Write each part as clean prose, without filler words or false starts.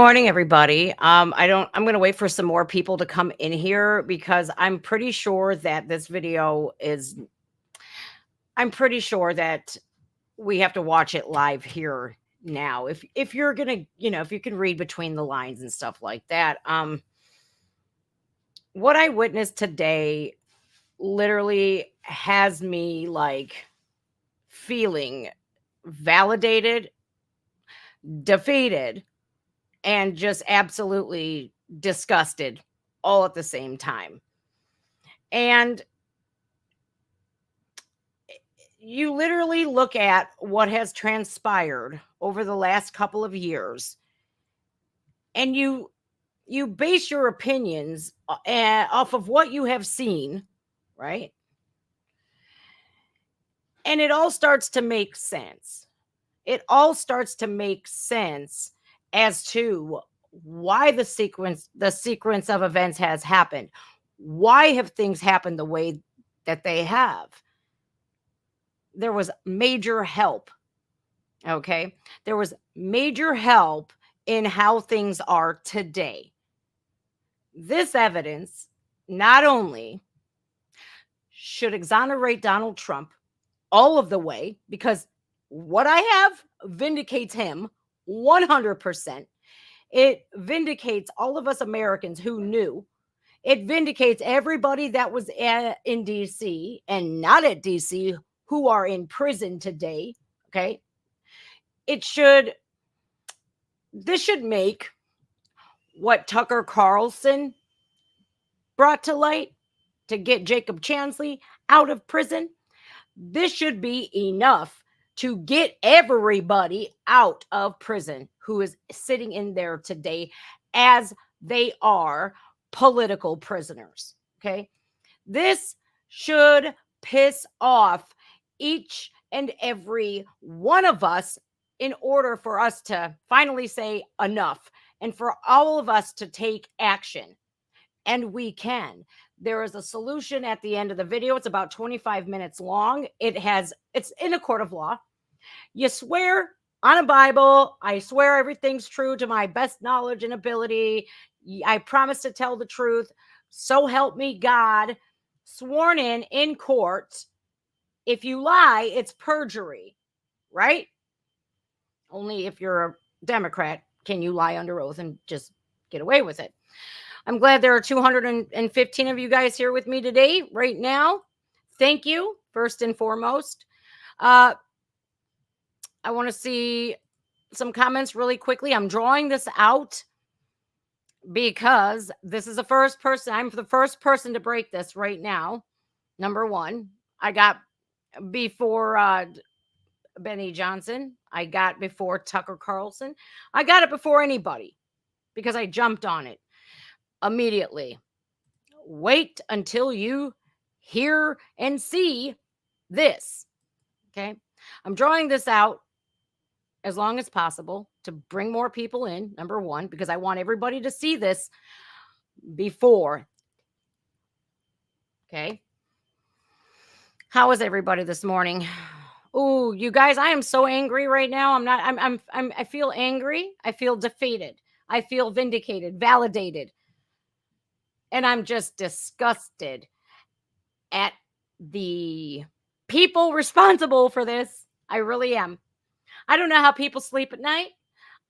morning, everybody. I'm going to wait for some more people to come in here because I'm pretty sure that I'm pretty sure that we have to watch it live here now. If you're going to, if you can read between the lines and stuff like that. What I witnessed today literally has me like feeling validated, defeated, and just absolutely disgusted all at the same time. And you literally look at what has transpired over the last couple of years and you base your opinions off of what you have seen, right? And it all starts to make sense. It all starts to make sense as to why the sequence of events has happened. Why have things happened the way that they have? There was major help. Okay. There was major help in how things are today. This evidence not only should exonerate Donald Trump all of the way, because what I have vindicates him 100%. It vindicates all of us Americans who knew. It vindicates everybody that was in DC and not at DC who are in prison today. Okay. It should, this should make what Tucker Carlson brought to light to get Jacob Chansley out of prison. This should be enough to get everybody out of prison who is sitting in there today, as they are political prisoners. Okay. This should piss off each and every one of us in order for us to finally say enough and for all of us to take action. And we can. There is a solution at the end of the video. It's about 25 minutes long. It's in a court of law. You swear on a Bible, I swear everything's true to my best knowledge and ability. I promise to tell the truth. So help me God. Sworn in court. If you lie, it's perjury, right? Only if you're a Democrat can you lie under oath and just get away with it. I'm glad there are 215 of you guys here with me today, right now. Thank you, first and foremost. I want to see some comments really quickly. I'm drawing this out because this is the first person. I'm the first person to break this right now. Number one, I got before Benny Johnson. I got before Tucker Carlson. I got it before anybody because I jumped on it immediately. Wait until you hear and see this. Okay. I'm drawing this out as long as possible to bring more people in, number one, because I want everybody to see this before. Okay. How is everybody this morning? Oh, you guys, I am so angry right now. I feel angry. I feel defeated. I feel vindicated, validated. And I'm just disgusted at the people responsible for this. I really am. I don't know how people sleep at night.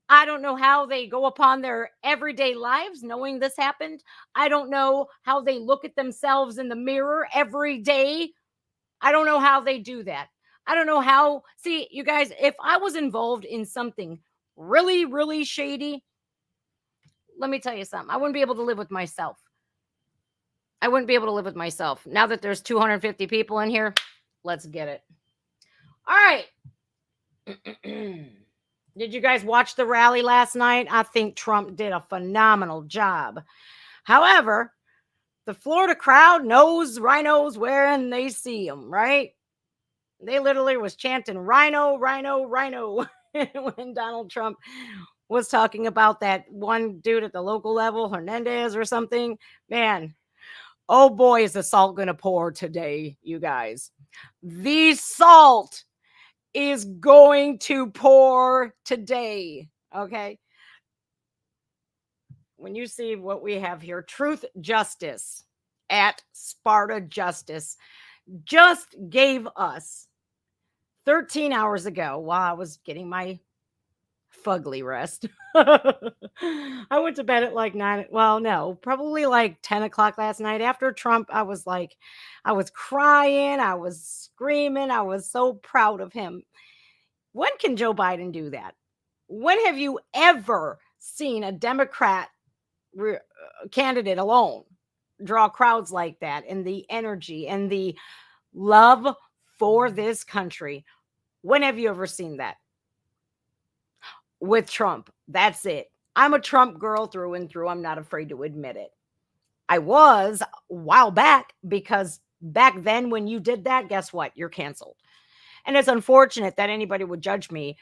I don't know how they go upon their everyday lives knowing this happened. I don't know how they look at themselves in the mirror every day. I don't know how they do that. I don't know how. See, you guys, if I was involved in something really, really shady, let me tell you something. I wouldn't be able to live with myself. I wouldn't be able to live with myself. Now that there's 250 people in here, let's get it. All right. Did you guys watch the rally last night? I think Trump did a phenomenal job. However, the Florida crowd knows rhinos when they see them, right? They literally was chanting rhino, rhino, rhino when Donald Trump was talking about that one dude at the local level, Hernandez or something. Man, oh boy, is the salt going to pour today, you guys. The salt is going to pour today. Okay. when you see what we have here, Truth Justice at Sparta Justice just gave us 13 hours ago while I was getting my fugly rest. I went to bed at like 9. Well, no, probably like 10 o'clock last night. After Trump, I was like, I was crying. I was screaming. I was so proud of him. When can Joe Biden do that? When have you ever seen a Democrat candidate alone draw crowds like that, and the energy and the love for this country? When have you ever seen that? With Trump, that's it. I'm a Trump girl through and through. I'm not afraid to admit it. I was a while back, because back then when you did that, guess what? You're canceled. And it's unfortunate that anybody would judge me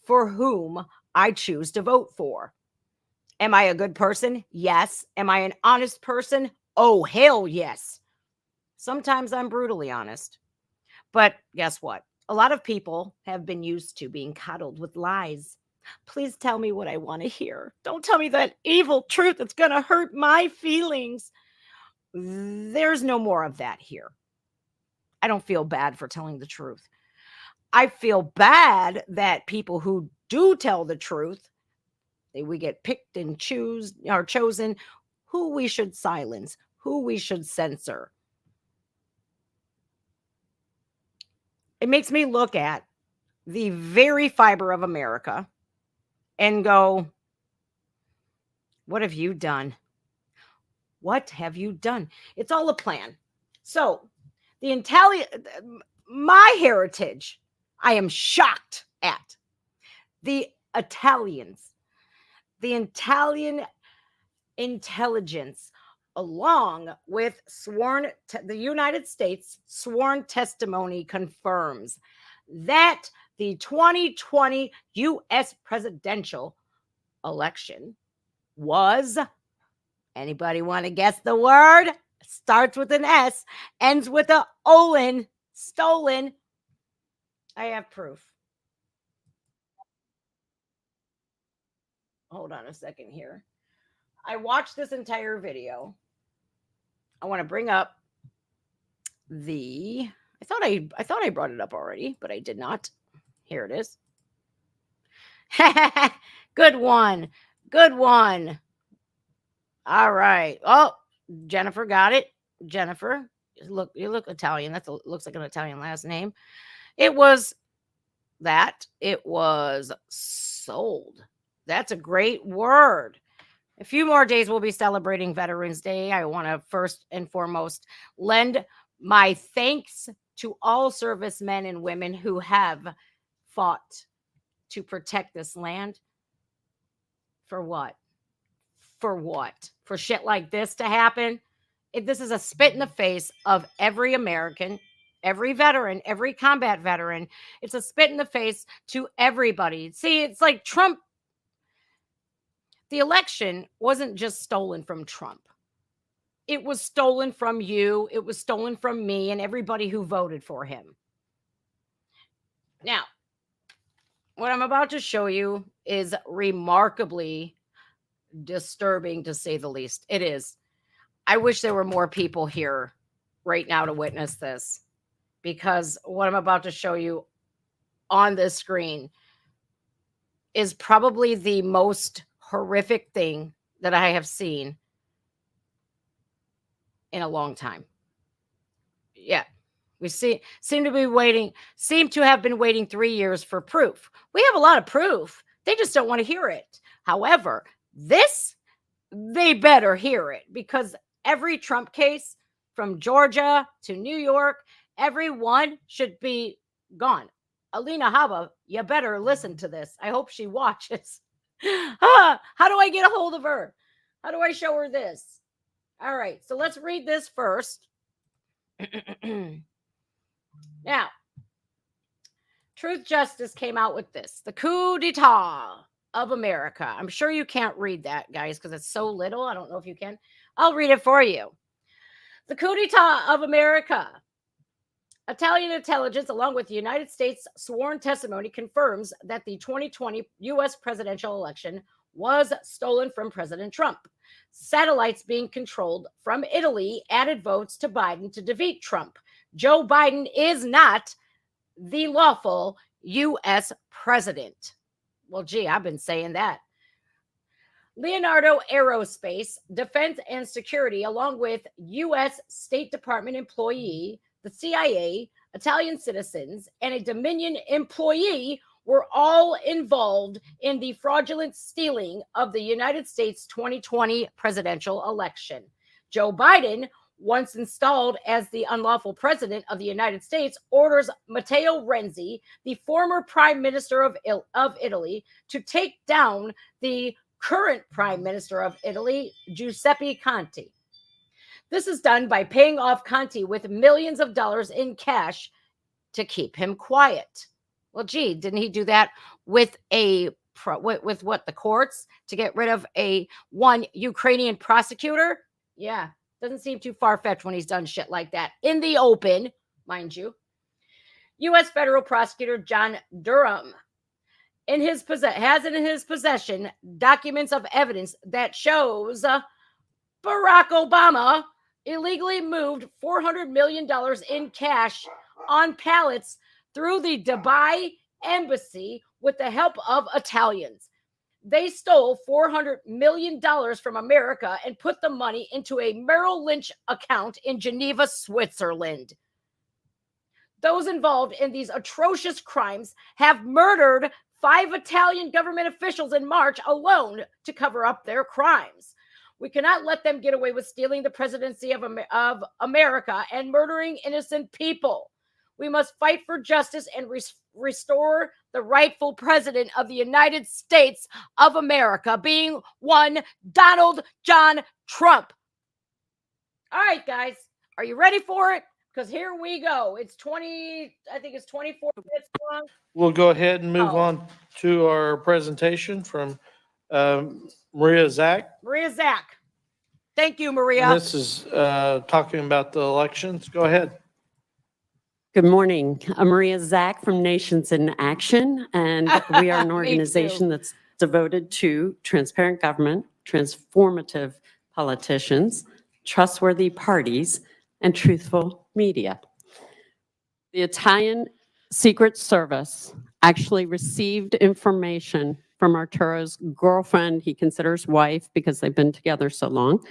for whom I choose to vote for. Am I a good person? Yes. Am I an honest person? Oh, hell yes. Sometimes I'm brutally honest. But guess what? A lot of people have been used to being coddled with lies. Please tell me what I want to hear. Don't tell me that evil truth that's going to hurt my feelings. There's no more of that here. I don't feel bad for telling the truth. I feel bad that people who do tell the truth, we get picked and chosen who we should silence, who we should censor. It makes me look at the very fiber of America and go, what have you done? What have you done? It's all a plan. So my heritage, I am shocked at. The Italians, the Italian intelligence, along with the United States sworn testimony, confirms that the 2020 U.S. presidential election was, anybody want to guess the word? Starts with an S, ends with a Olin, stolen. I have proof. Hold on a second here. I watched this entire video. I want to bring up I thought I brought it up already, but I did not. Here it is. Good one. Good one. All right. Oh, Jennifer got it. Jennifer, you look Italian. Looks like an Italian last name. It was sold. That's a great word. A few more days we'll be celebrating Veterans Day. I want to first and foremost lend my thanks to all servicemen and women who have fought to protect this land. For what? For what? For shit like this to happen? This is a spit in the face of every American, every veteran, every combat veteran. It's a spit in the face to everybody. See, it's like Trump. The election wasn't just stolen from Trump. It was stolen from you. It was stolen from me and everybody who voted for him. Now, what I'm about to show you is remarkably disturbing, to say the least. It is. I wish there were more people here right now to witness this, because what I'm about to show you on this screen is probably the most horrific thing that I have seen in a long time. Yeah. We seem to have been waiting 3 years for proof. We have a lot of proof. They just don't want to hear it. However, this, they better hear it, because every Trump case from Georgia to New York, everyone should be gone. Alina Habba, you better listen to this. I hope she watches. How do I get a hold of her? How do I show her this? All right, so let's read this first. Now, Truth Justice came out with this, the coup d'etat of America. I'm sure you can't read that, guys, because it's so little. I don't know if you can. I'll read it for you. The coup d'etat of America. Italian intelligence, along with the United States sworn testimony, confirms that the 2020 U.S. presidential election was stolen from President Trump. Satellites being controlled from Italy added votes to Biden to defeat Trump. Joe Biden is not the lawful U.S. president. Well, gee, I've been saying that. Leonardo Aerospace, Defense and Security, along with U.S. State Department employee, the CIA, Italian citizens, and a Dominion employee were all involved in the fraudulent stealing of the United States 2020 presidential election. Joe Biden, once installed as the unlawful president of the United States, orders Matteo Renzi, the former prime minister of Italy, to take down the current prime minister of Italy, Giuseppe Conte. This is done by paying off Conte with millions of dollars in cash to keep him quiet. Well, gee, didn't he do that with what, the courts, to get rid of one Ukrainian prosecutor? Yeah, doesn't seem too far-fetched when he's done shit like that in the open, mind you. U.S. federal prosecutor John Durham has in his possession documents of evidence that shows Barack Obama illegally moved $400 million in cash on pallets through the Dubai embassy with the help of Italians. They stole $400 million from America and put the money into a Merrill Lynch account in Geneva, Switzerland. Those involved in these atrocious crimes have murdered 5 Italian government officials in March alone to cover up their crimes. We cannot let them get away with stealing the presidency of America and murdering innocent people. We must fight for justice and restore the rightful president of the United States of America, being one Donald John Trump. All right, guys, are you ready for it? Because here we go. It's 24 minutes long. We'll go ahead and move on to our presentation from Maria Zach. Maria Zach. Thank you, Maria. And this is talking about the elections. Go ahead. Good morning. I'm Maria Zach from Nations in Action, and we are an organization that's devoted to transparent government, transformative politicians, trustworthy parties, and truthful media. The Italian Secret Service actually received information from Arturo's girlfriend, he considers wife because they've been together so long.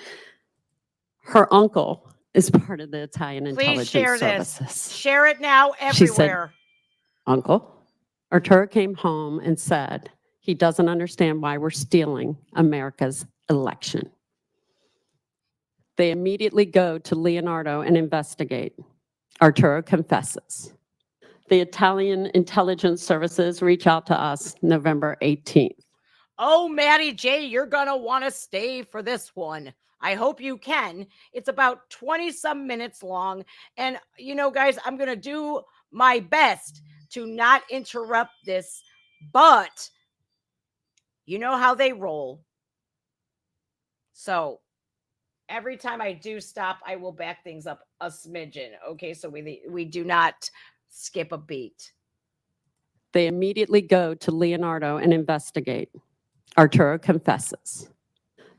Her uncle is part of the Italian intelligence services. This. Share it now everywhere. She said, Uncle, Arturo came home and said he doesn't understand why we're stealing America's election. They immediately go to Leonardo and investigate. Arturo confesses. The Italian intelligence services reach out to us November 18th. Oh, Maddie J, you're going to want to stay for this one. I hope you can. It's about 20-some minutes long. And, you know, guys, I'm going to do my best to not interrupt this. But you know how they roll. So every time I do stop, I will back things up a smidgen. Okay, so we do not skip a beat. They immediately go to Leonardo and investigate. Arturo confesses.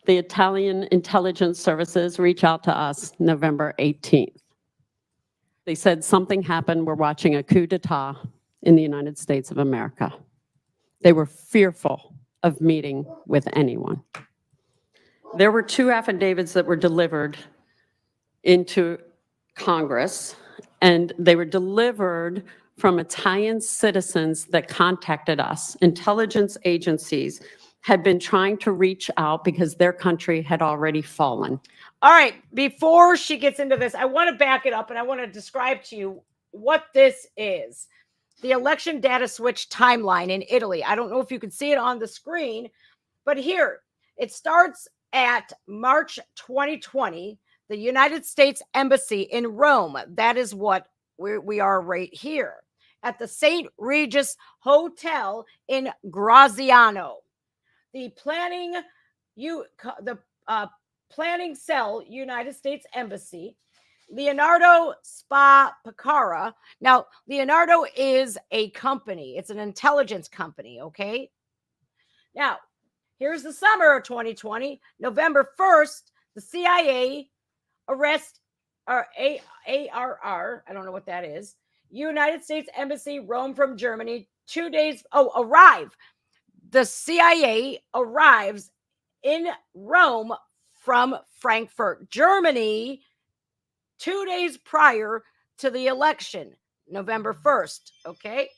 The Italian intelligence services reach out to us November 18th. They said something happened. We're watching a coup d'etat in the United States of America. They were fearful of meeting with anyone. There were 2 affidavits that were delivered into Congress, and they were delivered from Italian citizens that contacted us. Intelligence agencies had been trying to reach out because their country had already fallen. All right, before she gets into this, I want to back it up and I want to describe to you what this is. The election data switch timeline in Italy. I don't know if you can see it on the screen, but here it starts at March 2020, the United States Embassy in Rome. That is what we are right here at the St. Regis Hotel in Graziano. The planning cell, United States Embassy, Leonardo Spa Picara. Now, Leonardo is a company. It's an intelligence company, okay? Now, Here's the summer of 2020. November 1st, the CIA arrest or ARR, I don't know what that is. United States Embassy, Rome from Germany, 2 days. Arrive. The CIA arrives in Rome from Frankfurt, Germany, 2 days prior to the election, November 1st. Okay.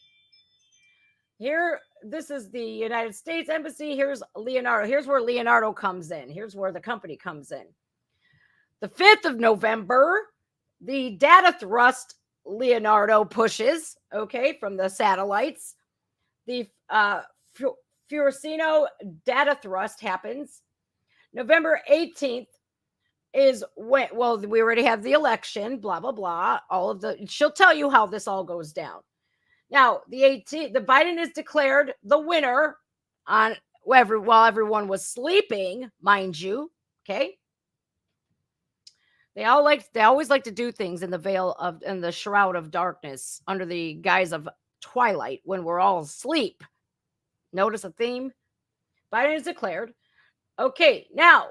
Here, this is the United States Embassy. Here's Leonardo. Here's where Leonardo comes in. Here's where the company comes in. The 5th of November, the data thrust Leonardo pushes, okay, from the satellites. The Furicino data thrust happens. November 18th is when, well, we already have the election, blah, blah, blah. All of the, she'll tell you how this all goes down. Now, the Biden is declared the winner on while everyone was sleeping, mind you. Okay. They always like to do things in the shroud of darkness, under the guise of twilight, when we're all asleep. Notice a theme? Biden is declared. Okay, now,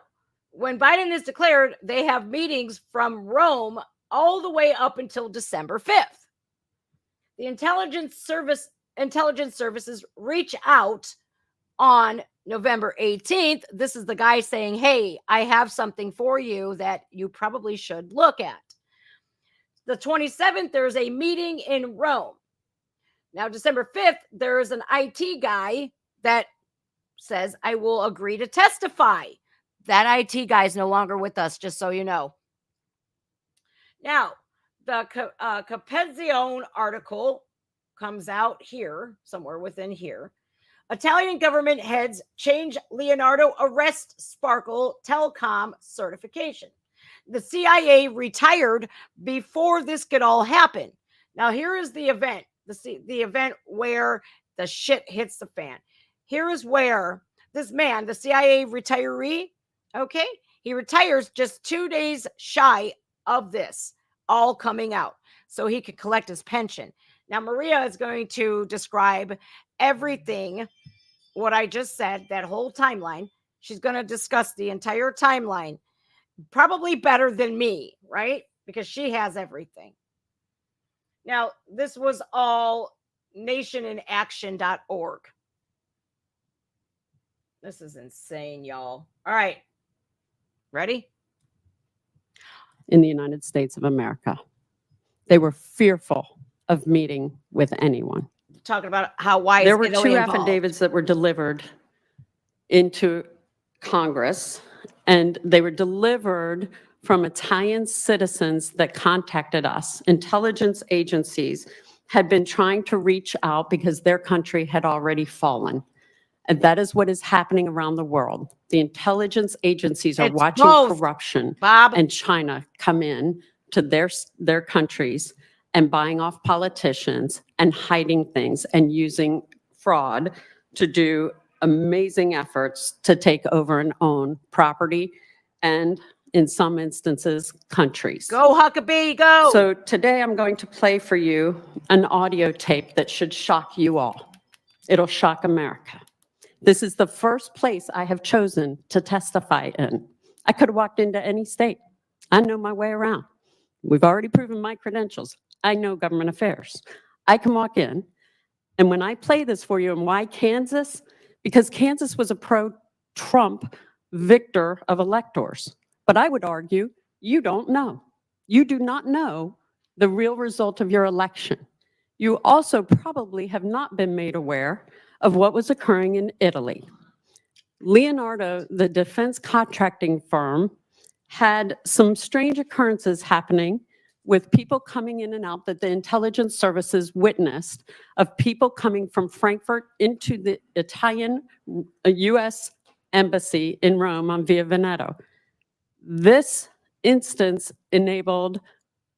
when Biden is declared, they have meetings from Rome all the way up until December 5th. The intelligence services reach out on November 18th. This is the guy saying, hey, I have something for you that you probably should look at. The 27th, there's a meeting in Rome. Now, December 5th, there's an IT guy that says, I will agree to testify. That IT guy is no longer with us, just so you know. Now, the Capezione article comes out here, somewhere within here. Italian government heads change Leonardo arrest Sparkle telecom certification. The CIA retired before this could all happen. Now, here is the event, the event where the shit hits the fan. Here is where this man, the CIA retiree, okay, he retires just 2 days shy of this all coming out so he could collect his pension. Now, Maria is going to describe everything, what I just said, that whole timeline. She's going to discuss the entire timeline, probably better than me, right? Because she has everything. Now, this was all nationinaction.org. This is insane, y'all. All right. Ready? In the United States of America, they were fearful of meeting with anyone. Talking about why there were two affidavits that were delivered into Congress, and they were delivered from Italian citizens that contacted us. Intelligence agencies had been trying to reach out because their country had already fallen. And that is what is happening around the world. The intelligence agencies are watching corruption, Bob, and China come in to their countries and buying off politicians and hiding things and using fraud to do amazing efforts to take over and own property and, in some instances, countries. Go Huckabee, go! So today I'm going to play for you an audio tape that should shock you all. It'll shock America. This is the first place I have chosen to testify in. I could have walked into any state. I know my way around. We've already proven my credentials. I know government affairs. I can walk in, and when I play this for you, and why Kansas? Because Kansas was a pro-Trump victor of electors. But I would argue you don't know. You do not know the real result of your election. You also probably have not been made aware of what was occurring in Italy. Leonardo, the defense contracting firm, had some strange occurrences happening with people coming in and out that the intelligence services witnessed, of people coming from Frankfurt into the Italian U.S. embassy in Rome on Via Veneto. This instance enabled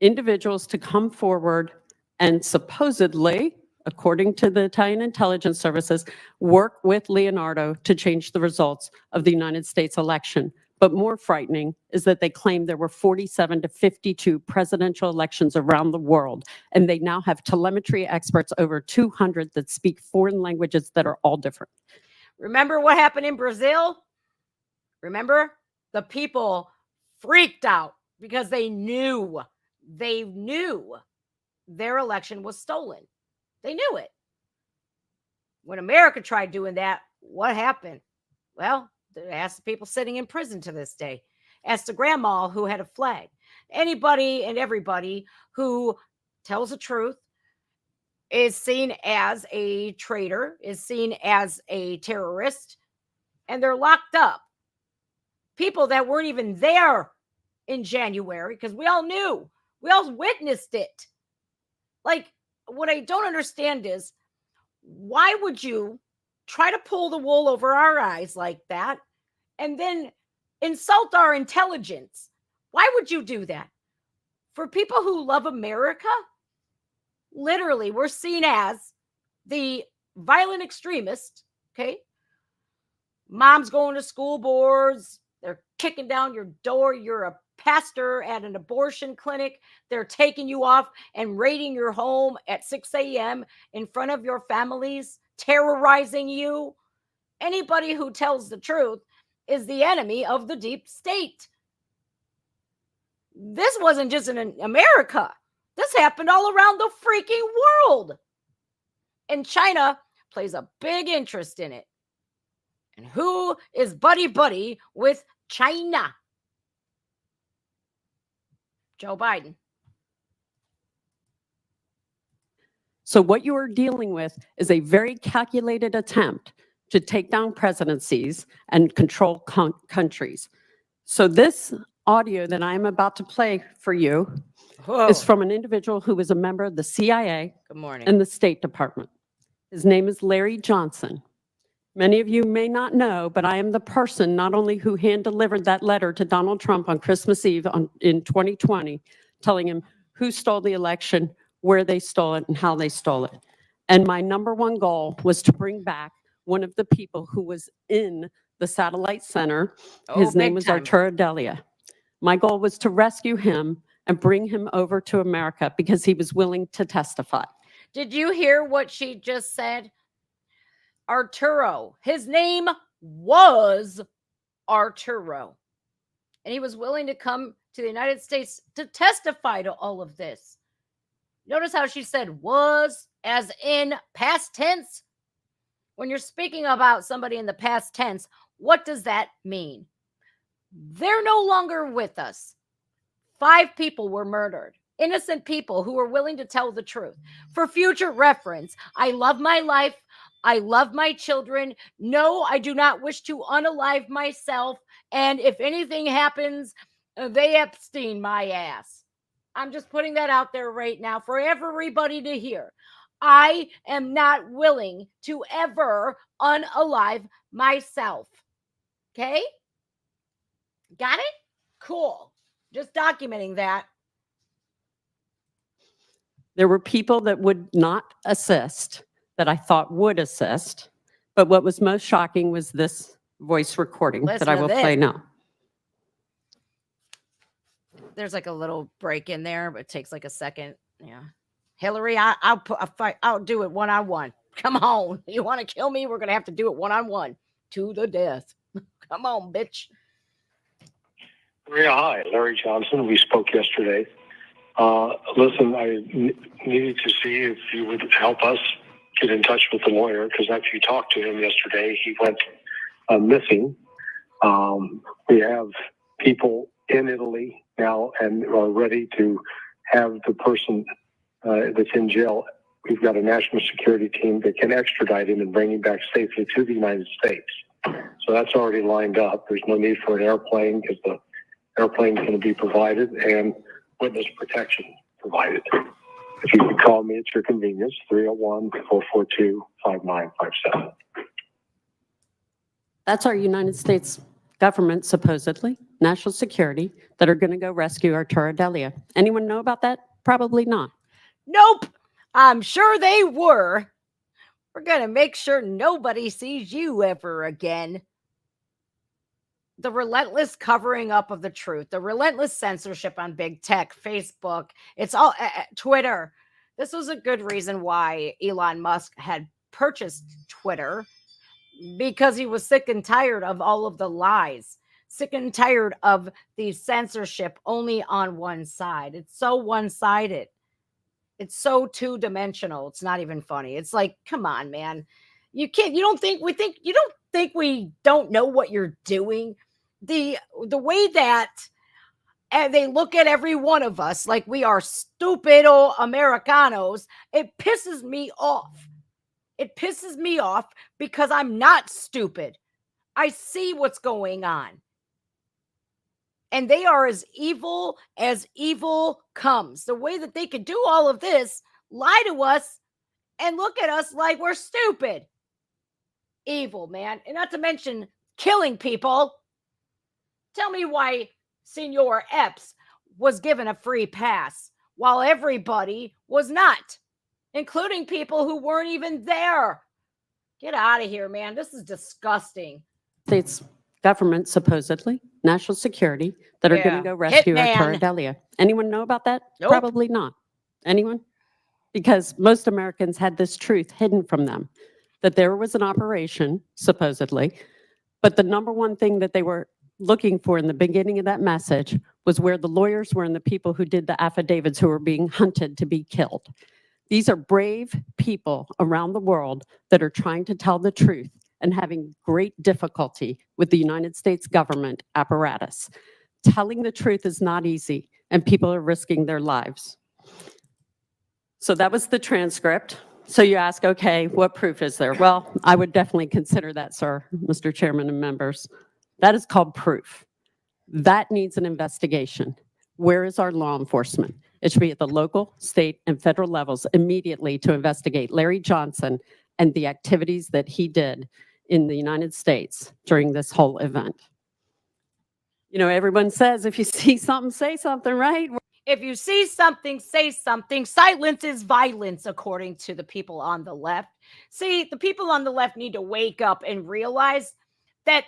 individuals to come forward and supposedly, according to the Italian intelligence services, work with Leonardo to change the results of the United States election. But more frightening is that they claim there were 47 to 52 presidential elections around the world, and they now have telemetry experts, over 200, that speak foreign languages that are all different. Remember what happened in Brazil? Remember? The people freaked out because they knew their election was stolen. They knew it. When America tried doing that, what happened? Well, ask the people sitting in prison to this day. Ask the grandma who had a flag. Anybody and everybody who tells the truth is seen as a traitor, is seen as a terrorist, and they're locked up. People that weren't even there in January, because we all knew, we all witnessed it. Like, what I don't understand is, why would you try to pull the wool over our eyes like that and then insult our intelligence? Why would you do that? For people who love America, literally, we're seen as the violent extremist, okay? Mom's going to school boards. They're kicking down your door. You're a pastor at an abortion clinic. They're taking you off and raiding your home at 6 a.m. in front of your families, terrorizing you. Anybody who tells the truth is the enemy of the deep state. This wasn't just in America. This happened all around the freaking world. And China plays a big interest in it. And who is buddy with China? Joe Biden. So what you are dealing with is a very calculated attempt to take down presidencies and control countries. So this audio that I'm about to play for you is from an individual who was a member of the CIA Good morning. and the State Department. His name is Larry Johnson. Many of you may not know, but I am the person not only who hand-delivered that letter to Donald Trump on Christmas Eve in 2020, telling him who stole the election, where they stole it, and how they stole it. And my number one goal was to bring back one of the people who was in the satellite center. His name was Arturo Delia. My goal was to rescue him and bring him over to America because he was willing to testify. Did you hear what she just said? Arturo. His name was Arturo. And he was willing to come to the United States to testify to all of this. Notice how she said was, as in past tense. When you're speaking about somebody in the past tense, what does that mean? They're no longer with us. 5 people were murdered. Innocent people who were willing to tell the truth. For future reference, I love my life. I love my children. No, I do not wish to unalive myself. And if anything happens, they Epstein my ass. I'm just putting that out there right now for everybody to hear. I am not willing to ever unalive myself. Okay? Got it? Cool. Just documenting that. There were people that would not assist, that I thought would assist. But what was most shocking was this voice recording that I will play now. There's like a little break in there, but it takes like a second. Yeah. Hillary, I'll do it one-on-one. Come on. You want to kill me? We're going to have to do it one-on-one to the death. Come on, bitch. Maria, hi. Larry Johnson. We spoke yesterday. Listen, I needed to see if you would help us get in touch with the lawyer, because after you talked to him yesterday, he went missing. We have people in Italy now and are ready to have the person that's in jail. We've got a national security team that can extradite him and bring him back safely to the United States. So that's already lined up. There's no need for an airplane because the airplane is going to be provided and witness protection provided. If you could call me at your convenience, 301-442-5957. That's our United States government, supposedly, national security, that are going to go rescue Arturo Delia. Anyone know about that? Probably not. Nope. I'm sure they were. We're going to make sure nobody sees you ever again. The relentless covering up of the truth, the relentless censorship on big tech, Facebook, it's all Twitter. This was a good reason why Elon Musk had purchased Twitter, because he was sick and tired of all of the lies, sick and tired of the censorship only on one side. It's so one-sided. It's so two-dimensional. It's not even funny. It's like, come on, man. You don't think we don't know what you're doing? The way that they look at every one of us like we are stupid old Americanos, it pisses me off. It pisses me off because I'm not stupid. I see what's going on. And they are as evil comes. The way that they could do all of this, lie to us, and look at us like we're stupid. Evil, man. And not to mention killing people. Tell me why Senor Epps was given a free pass while everybody was not, including people who weren't even there. Get out of here, man. This is disgusting. States government, supposedly, national security, that are going to go rescue Arturo Delia. Anyone know about that? Nope. Probably not. Anyone? Because most Americans had this truth hidden from them, that there was an operation, supposedly, but the number one thing that they were looking for in the beginning of that message was where the lawyers were and the people who did the affidavits who were being hunted to be killed. These are brave people around the world that are trying to tell the truth and having great difficulty with the United States government apparatus. Telling the truth is not easy, and people are risking their lives. So that was the transcript. So you ask, okay, what proof is there? Well, I would definitely consider that, sir, Mr. Chairman and members. That is called proof. That needs an investigation. Where is our law enforcement? It should be at the local, state, and federal levels immediately to investigate Larry Johnson and the activities that he did in the United States during this whole event. You know, everyone says, if you see something, say something, right? If you see something, say something. Silence is violence, according to the people on the left. See, the people on the left need to wake up and realize that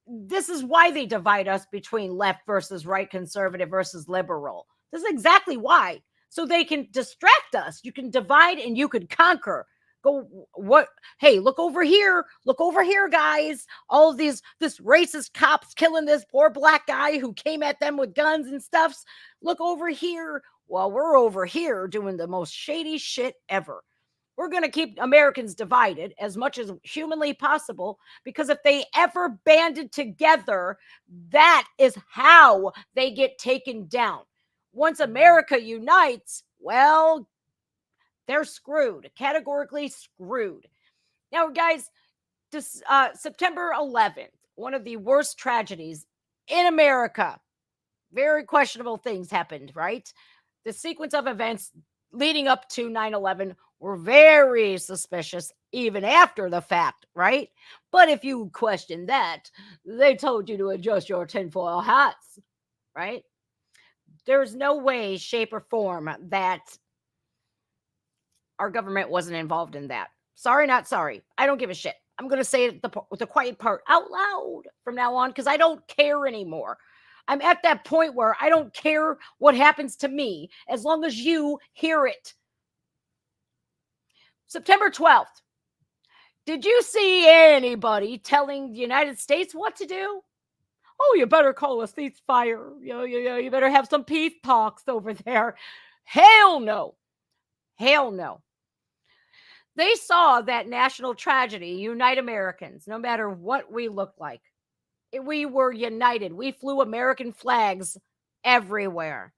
this is why they divide us between left versus right, conservative versus liberal. This is exactly why. So they can distract us. You can divide and you can conquer. Go, what? Hey, look over here. Look over here, guys. All of this racist cops killing this poor black guy who came at them with guns and stuffs. Look over here. Well, we're over here doing the most shady shit ever. We're going to keep Americans divided as much as humanly possible, because if they ever banded together, that is how they get taken down. Once America unites, well, they're screwed, categorically screwed. Now, guys, this September 11th, one of the worst tragedies in America. Very questionable things happened, right? The sequence of events leading up to 9/11 were very suspicious, even after the fact, right? But if you question that, they told you to adjust your tinfoil hats, right? There's no way, shape, or form that our government wasn't involved in that. Sorry, not sorry. I don't give a shit. I'm going to say it with the quiet part out loud from now on, because I don't care anymore. I'm at that point where I don't care what happens to me as long as you hear it. September 12th. Did you see anybody telling the United States what to do? Oh, you better call a ceasefire. You better have some peace talks over there. Hell no. Hell no. They saw that national tragedy unite Americans, no matter what we look like. We were united. We flew American flags everywhere.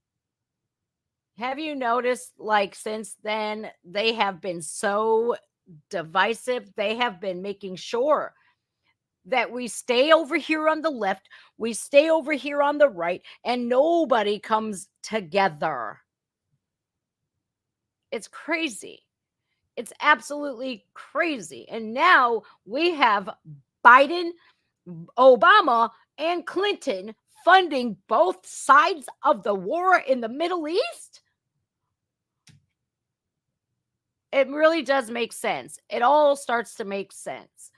Have you noticed, like, since then, they have been so divisive? They have been making sure that we stay over here on the left, we stay over here on the right, and nobody comes together. It's crazy. It's absolutely crazy. And now we have Biden, Obama, and Clinton funding both sides of the war in the Middle East. It really does make sense. It all starts to make sense.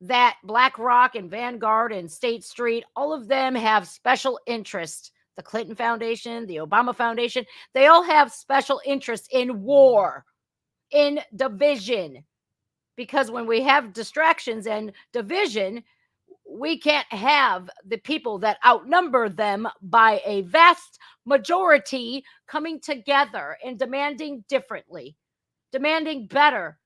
That BlackRock and Vanguard and State Street, all of them have special interest. The Clinton Foundation, the Obama Foundation, they all have special interest in war, in division. because when we have distractions and division, we can't have the people that outnumber them by a vast majority coming together and demanding differently, demanding better.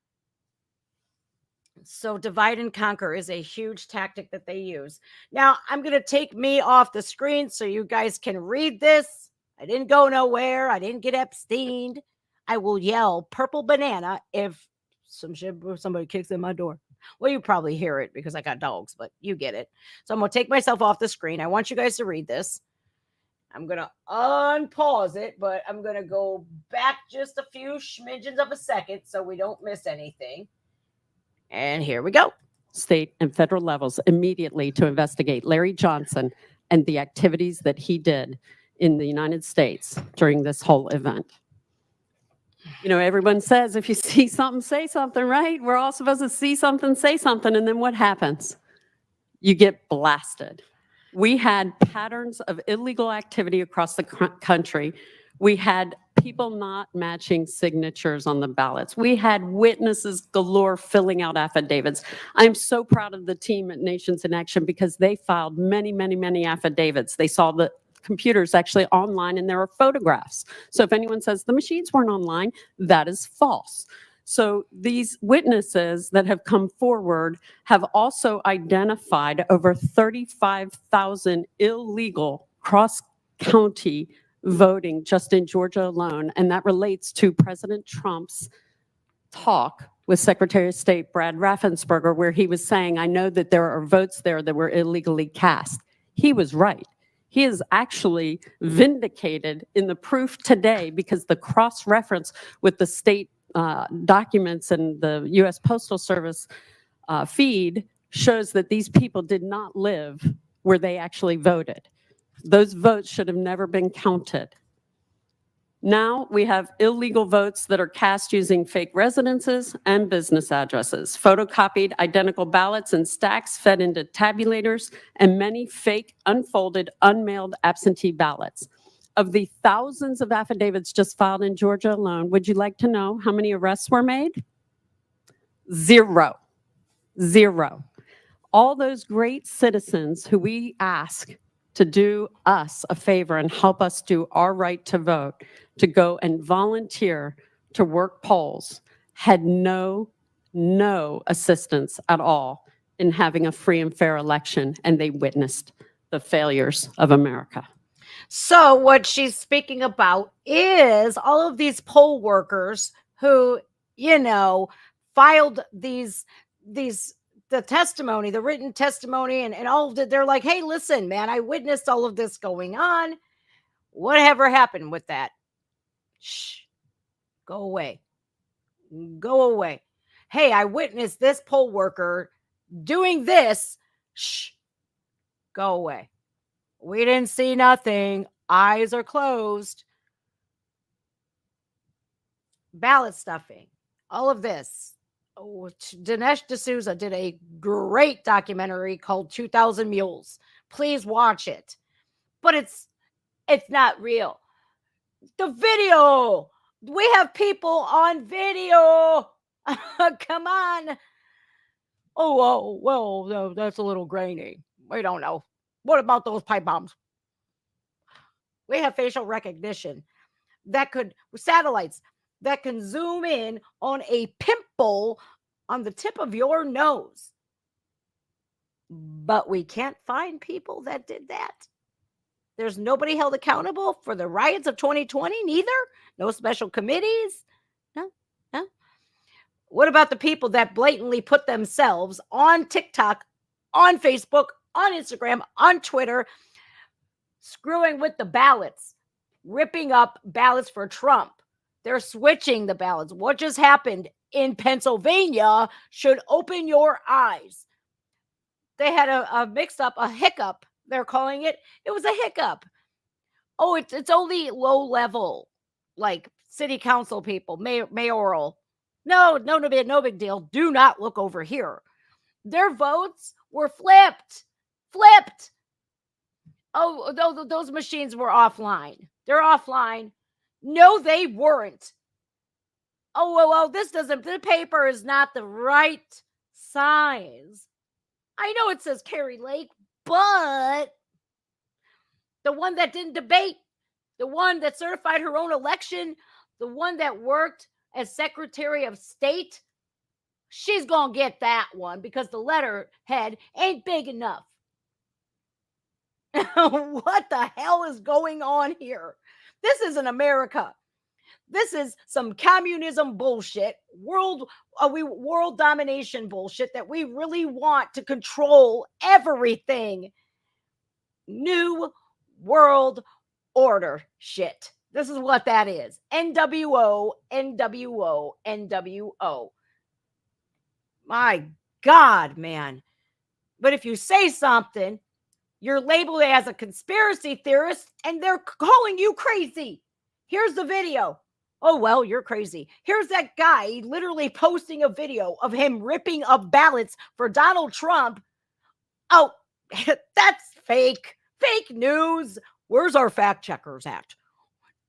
So divide and conquer is a huge tactic that they use. Now, I'm going to take me off the screen so you guys can read this. I didn't go nowhere. I didn't get Epsteined. I will yell purple banana if somebody kicks in my door. Well, you probably hear it because I got dogs, but you get it. So I'm going to take myself off the screen. I want you guys to read this. I'm going to unpause it, but I'm going to go back just a few schmidgens of a second so we don't miss anything. And here we go. State and federal levels immediately to investigate Larry Johnson and the activities that he did in the United States during this whole event. You know, everyone says if you see something, say something, right? We're all supposed to see something, say something, and then what happens? You get blasted. We had patterns of illegal activity across the country. We had people not matching signatures on the ballots. We had witnesses galore filling out affidavits. I'm so proud of the team at Nations in Action because they filed many, many, many affidavits. They saw the computers actually online and there are photographs. So if anyone says the machines weren't online, that is false. So these witnesses that have come forward have also identified over 35,000 illegal cross-county voting just in Georgia alone, and that relates to President Trump's talk with Secretary of State Brad Raffensperger, where he was saying, I know that there are votes there that were illegally cast. He was right. He is actually vindicated in the proof today because the cross-reference with the state documents and the U.S. Postal Service feed shows that these people did not live where they actually voted. Those votes should have never been counted. Now we have illegal votes that are cast using fake residences and business addresses, photocopied identical ballots and stacks fed into tabulators, and many fake, unfolded, unmailed absentee ballots. Of the thousands of affidavits just filed in Georgia alone, would you like to know how many arrests were made? Zero. Zero. All those great citizens who we ask to do us a favor and help us do our right to vote, to go and volunteer to work polls, had no assistance at all in having a free and fair election, and they witnessed the failures of America. So what she's speaking about is all of these poll workers who, you know, filed the testimony, the written testimony and all of it. They're like, hey, listen, man, I witnessed all of this going on. Whatever happened with that? Shh, go away. Go away. Hey, I witnessed this poll worker doing this. Shh, go away. We didn't see nothing. Eyes are closed. Ballot stuffing. All of this. Oh, Dinesh D'Souza did a great documentary called 2000 Mules. Please watch it. But it's not real. The video. We have people on video. Come on. Oh, well, no, that's a little grainy. We don't know. What about those pipe bombs? We have facial recognition that could, satellites that can zoom in on a pimple on the tip of your nose. But we can't find people that did that. There's nobody held accountable for the riots of 2020, neither. No special committees. No. What about the people that blatantly put themselves on TikTok, on Facebook, on Instagram, on Twitter, screwing with the ballots, ripping up ballots for Trump? They're switching the ballots. What just happened in Pennsylvania should open your eyes. They had a mix-up, a hiccup, they're calling it. It was a hiccup. Oh, it's only low level, like city council people, mayoral. No big deal. Do not look over here. Their votes were flipped. Oh, those machines were offline. They're offline. No, they weren't. oh, well, the paper is not the right size. I know it says Carrie Lake, but the one that didn't debate, the one that certified her own election, the one that worked as Secretary of State, she's going to get that one because the letterhead ain't big enough. What the hell is going on here? This isn't America. This is some communism bullshit, world domination bullshit that we really want to control everything. New world order shit. This is what that is. NWO, NWO, NWO. My God, man. But if you say something, you're labeled as a conspiracy theorist and they're calling you crazy. Here's the video. Oh, well, you're crazy. Here's that guy literally posting a video of him ripping up ballots for Donald Trump. Oh, that's fake. Fake news. Where's our fact checkers at?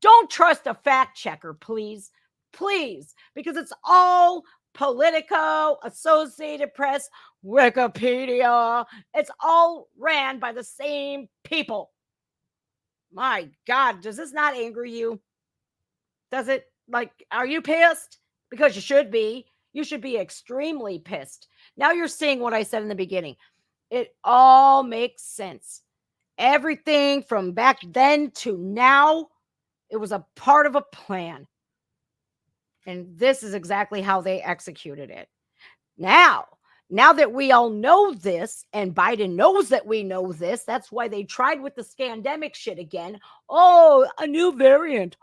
Don't trust a fact checker, please. Please, because it's all Politico, Associated Press, Wikipedia. It's all ran by the same people. My God, does this not anger you? Does it? Like, are you pissed? Because you should be. You should be extremely pissed. Now you're seeing what I said in the beginning. It all makes sense. Everything from back then to now, it was a part of a plan. And this is exactly how they executed it. Now that we all know this, and Biden knows that we know this, that's why they tried with the scandemic shit again. Oh, a new variant.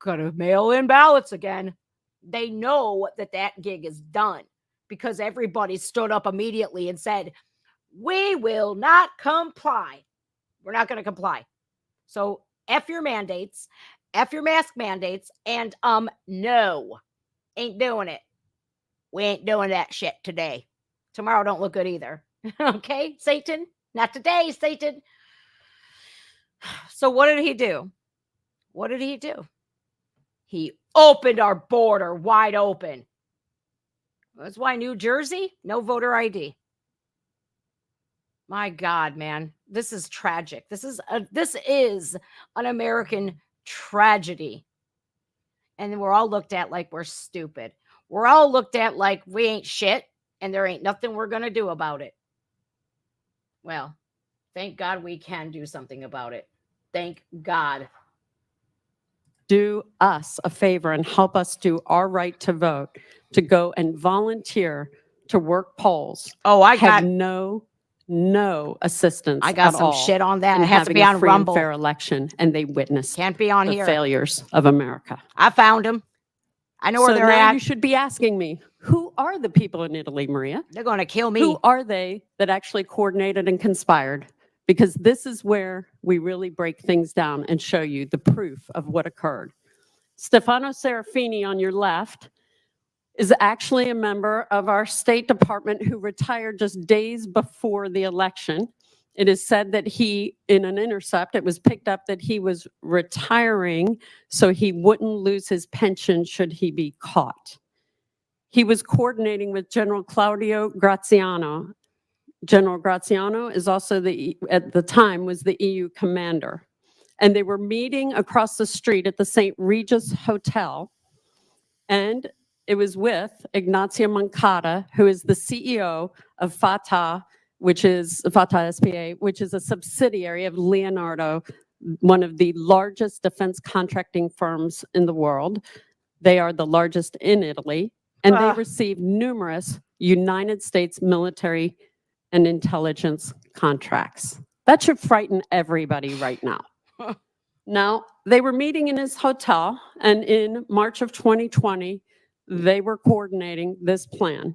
Gotta mail in ballots again. They know that gig is done because everybody stood up immediately and said, we will not comply. We're not going to comply. So F your mandates, F your mask mandates, and no, ain't doing it. We ain't doing that shit today. Tomorrow don't look good either. Okay, Satan? Not today, Satan. So what did he do? What did he do? He opened our border wide open. That's why New Jersey, no voter ID. My God, man, this is tragic. This is an American tragedy. And we're all looked at like we're stupid. We're all looked at like we ain't shit and there ain't nothing we're going to do about it. Well, thank God we can do something about it. Thank God. Do us a favor and help us do our right to vote, to go and volunteer to work polls. Oh, I have got no assistance. I got at some all shit on that. in It has to having be a on free and Rumble. fair election, and they witnessed Can't be on the here. failures of America. I found them. I know where So they're now at. you should be asking me, who are the people in Italy, Maria? They're going to kill me. Who are they that actually coordinated and conspired? Because this is where we really break things down and show you the proof of what occurred. Stefano Serafini on your left is actually a member of our State Department who retired just days before the election. It is said that he, in an intercept, it was picked up that he was retiring so he wouldn't lose his pension should he be caught. He was coordinating with General Claudio Graziano. General Graziano is also at the time was the EU commander. And they were meeting across the street at the St. Regis Hotel. And it was with Ignazio Moncada, who is the CEO of Fatah, which is Fatah SPA, which is a subsidiary of Leonardo, one of the largest defense contracting firms in the world. They are the largest in Italy, and they receive numerous United States military and intelligence contracts. That should frighten everybody right now. Now, they were meeting in his hotel, and in March of 2020, they were coordinating this plan.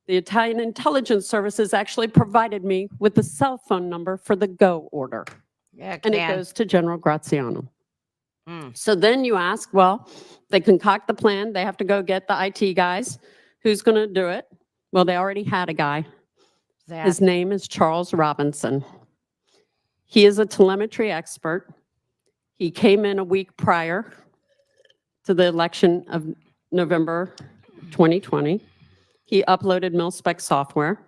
The Italian intelligence services actually provided me with the cell phone number for the go order. Yeah, And it goes to General Graziano. So then you ask, well, they concoct the plan. They have to go get the IT guys. Who's going to do it? Well, they already had a guy. His name is Charles Robinson. He is a telemetry expert. He came in a week prior to the election of November 2020. He uploaded mil-spec software.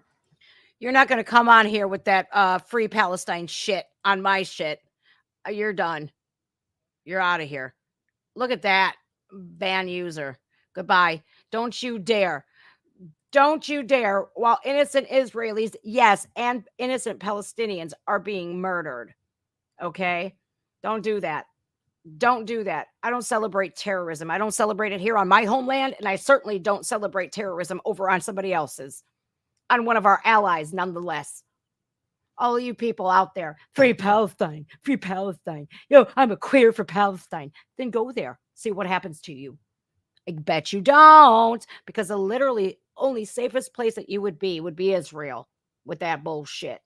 You're not going to come on here with that free Palestine shit on my shit. You're done. You're out of here. Look at that. Ban user. Goodbye. Don't you dare. Don't you dare. While innocent Israelis, yes, and innocent Palestinians are being murdered. Okay? Don't do that. Don't do that. I don't celebrate terrorism. I don't celebrate it here on my homeland, and I certainly don't celebrate terrorism over on somebody else's, on one of our allies, nonetheless. All of you people out there, free Palestine, free Palestine. Yo, I'm a queer for Palestine. Then go there. See what happens to you. I bet you don't, because the literally only safest place that you would be Israel with that bullshit.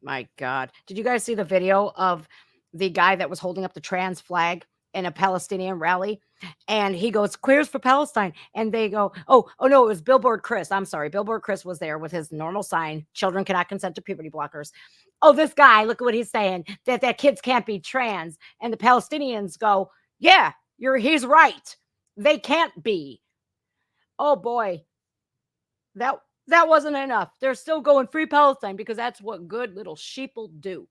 My God. Did you guys see the video of the guy that was holding up the trans flag in a Palestinian rally? And he goes, queers for Palestine. And they go, oh no, it was Billboard Chris. I'm sorry. Billboard Chris was there with his normal sign. Children cannot consent to puberty blockers. Oh, this guy, look at what he's saying, that kids can't be trans. And the Palestinians go, yeah, he's right. They can't be. Oh boy. That wasn't enough. They're still going free Palestine because that's what good little sheeple do.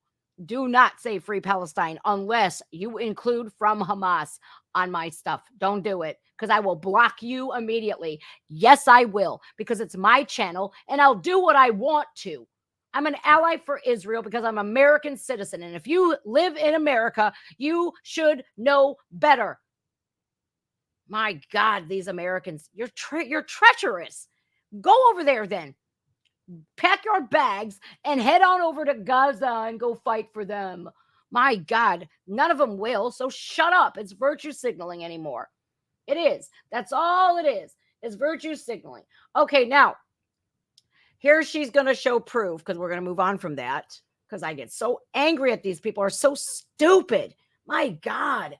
Do not say free Palestine unless you include from Hamas on my stuff. Don't do it, because I will block you immediately. Yes, I will, because it's my channel and I'll do what I want to. I'm an ally for Israel because I'm an American citizen. And if you live in America, you should know better. My God, these Americans, you're treacherous. Go over there then. Pack your bags and head on over to Gaza and go fight for them. My God, none of them will. So shut up. It's virtue signaling anymore. It is. That's all it is. It's virtue signaling. Okay, now, here she's going to show proof, because we're going to move on from that, because I get so angry at these people. Are so stupid. My God.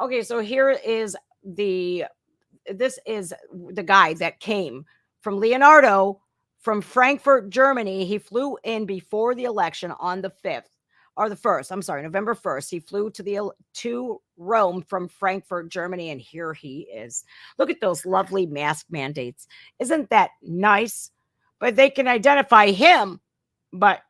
Okay, so here is this is the guy that came from Leonardo from Frankfurt, Germany. He flew in before the election on the 5th, or the 1st. I'm sorry, November 1st. He flew to Rome from Frankfurt, Germany, and here he is. Look at those lovely mask mandates. Isn't that nice? But they can identify him, but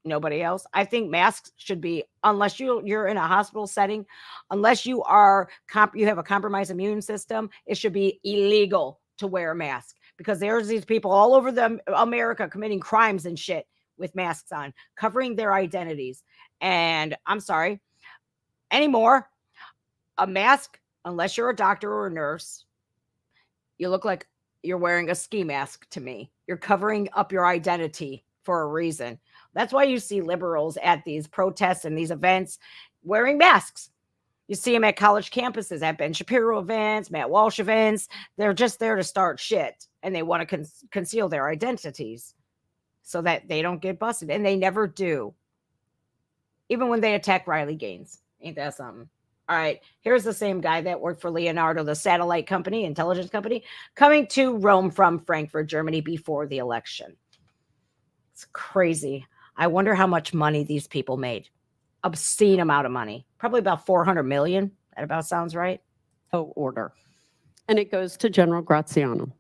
nobody else. I think masks should be, unless you're in a hospital setting, unless you have a compromised immune system, it should be illegal to wear a mask, because there's these people all over America committing crimes and shit with masks on, covering their identities. And I'm sorry, anymore, a mask, unless you're a doctor or a nurse, you look like you're wearing a ski mask to me. You're covering up your identity for a reason. That's why you see liberals at these protests and these events wearing masks. You see them at college campuses, at Ben Shapiro events, Matt Walsh events. They're just there to start shit, and they want to conceal their identities so that they don't get busted, and they never do. Even when they attack Riley Gaines. Ain't that something? All right, here's the same guy that worked for Leonardo, the satellite company, intelligence company, coming to Rome from Frankfurt, Germany before the election. It's crazy. I wonder how much money these people made. Obscene amount of money. Probably about 400 million. That about sounds right. Order. And it goes to General Graziano.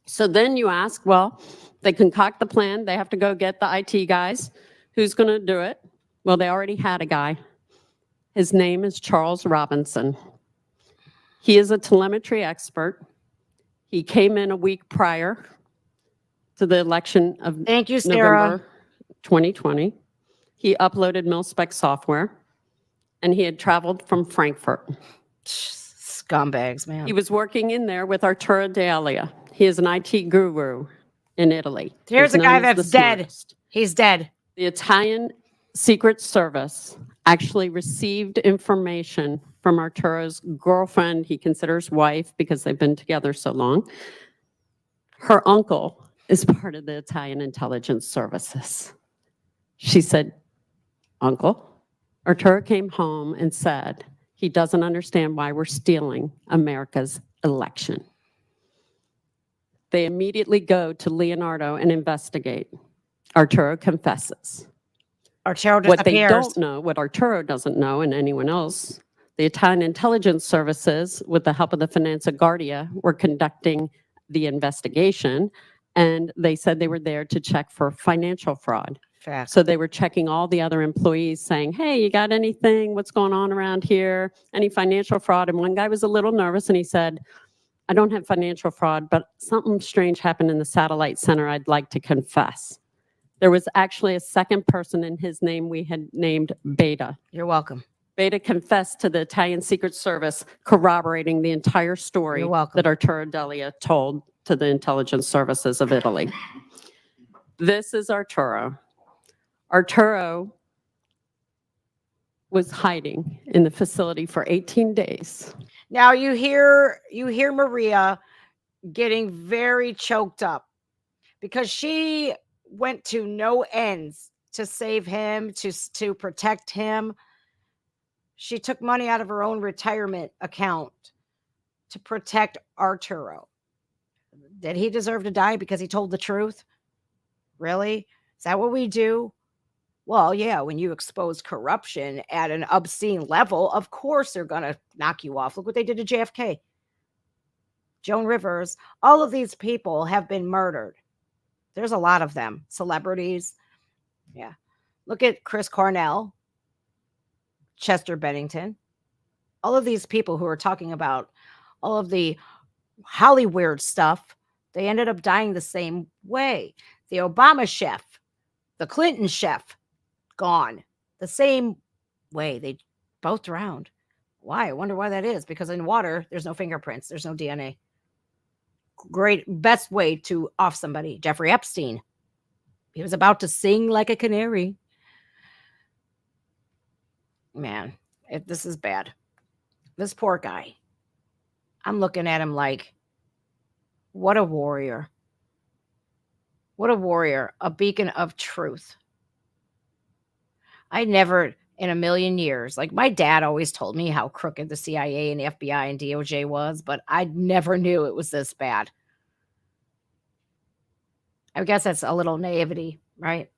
So then you ask, well, they concoct the plan. They have to go get the IT guys. Who's going to do it? Well, they already had a guy. His name is Charles Robinson. He is a telemetry expert. He came in a week prior to the election of Thank you, Sarah. November 2020. He uploaded mil-spec software, and he had traveled from Frankfurt. Scumbags, man. He was working in there with Arturo D'Elia. He is an IT guru in Italy. Here's He's a guy known as that's the dead. smartest. He's dead. The Italian Secret Service actually received information from Arturo's girlfriend, he considers wife, because they've been together so long. Her uncle is part of the Italian intelligence services. She said, Uncle, Arturo came home and said he doesn't understand why we're stealing America's election. They immediately go to Leonardo and investigate. Arturo confesses. Arturo What they disappears. don't know, what Arturo doesn't know, and anyone else The Italian intelligence services, with the help of the Finanza Guardia, were conducting the investigation, and they said they were there to check for financial fraud. Fact. So they were checking all the other employees saying, hey, you got anything? What's going on around here? Any financial fraud? And one guy was a little nervous and he said, I don't have financial fraud, but something strange happened in the satellite center I'd like to confess. There was actually a second person in his name we had named Beta. You're welcome. Beta confessed to the Italian Secret Service, corroborating the entire story You're welcome. that Arturo Delia told to the intelligence services of Italy. This is Arturo. Arturo was hiding in the facility for 18 days. Now you hear Maria getting very choked up because she went to no ends to save him, to protect him. She took money out of her own retirement account to protect Arturo. Did he deserve to die because he told the truth? Really? Is that what we do? Well, yeah, when you expose corruption at an obscene level, of course they're going to knock you off. Look what they did to JFK. Joan Rivers, all of these people have been murdered. There's a lot of them. Celebrities. Yeah. Look at Chris Cornell, Chester Bennington. All of these people who are talking about all of the Hollywood stuff, they ended up dying the same way. The Obama chef, the Clinton chef, gone the same way. They both drowned. Why? I wonder why that is. Because in water, there's no fingerprints. There's no DNA. Great, best way to off somebody. Jeffrey Epstein. He was about to sing like a canary. Man, this is bad. This poor guy. I'm looking at him like, what a warrior. What a warrior. A beacon of truth. I never in a million years, like my dad always told me how crooked the CIA and the FBI and DOJ was, but I never knew it was this bad. I guess that's a little naivety, right?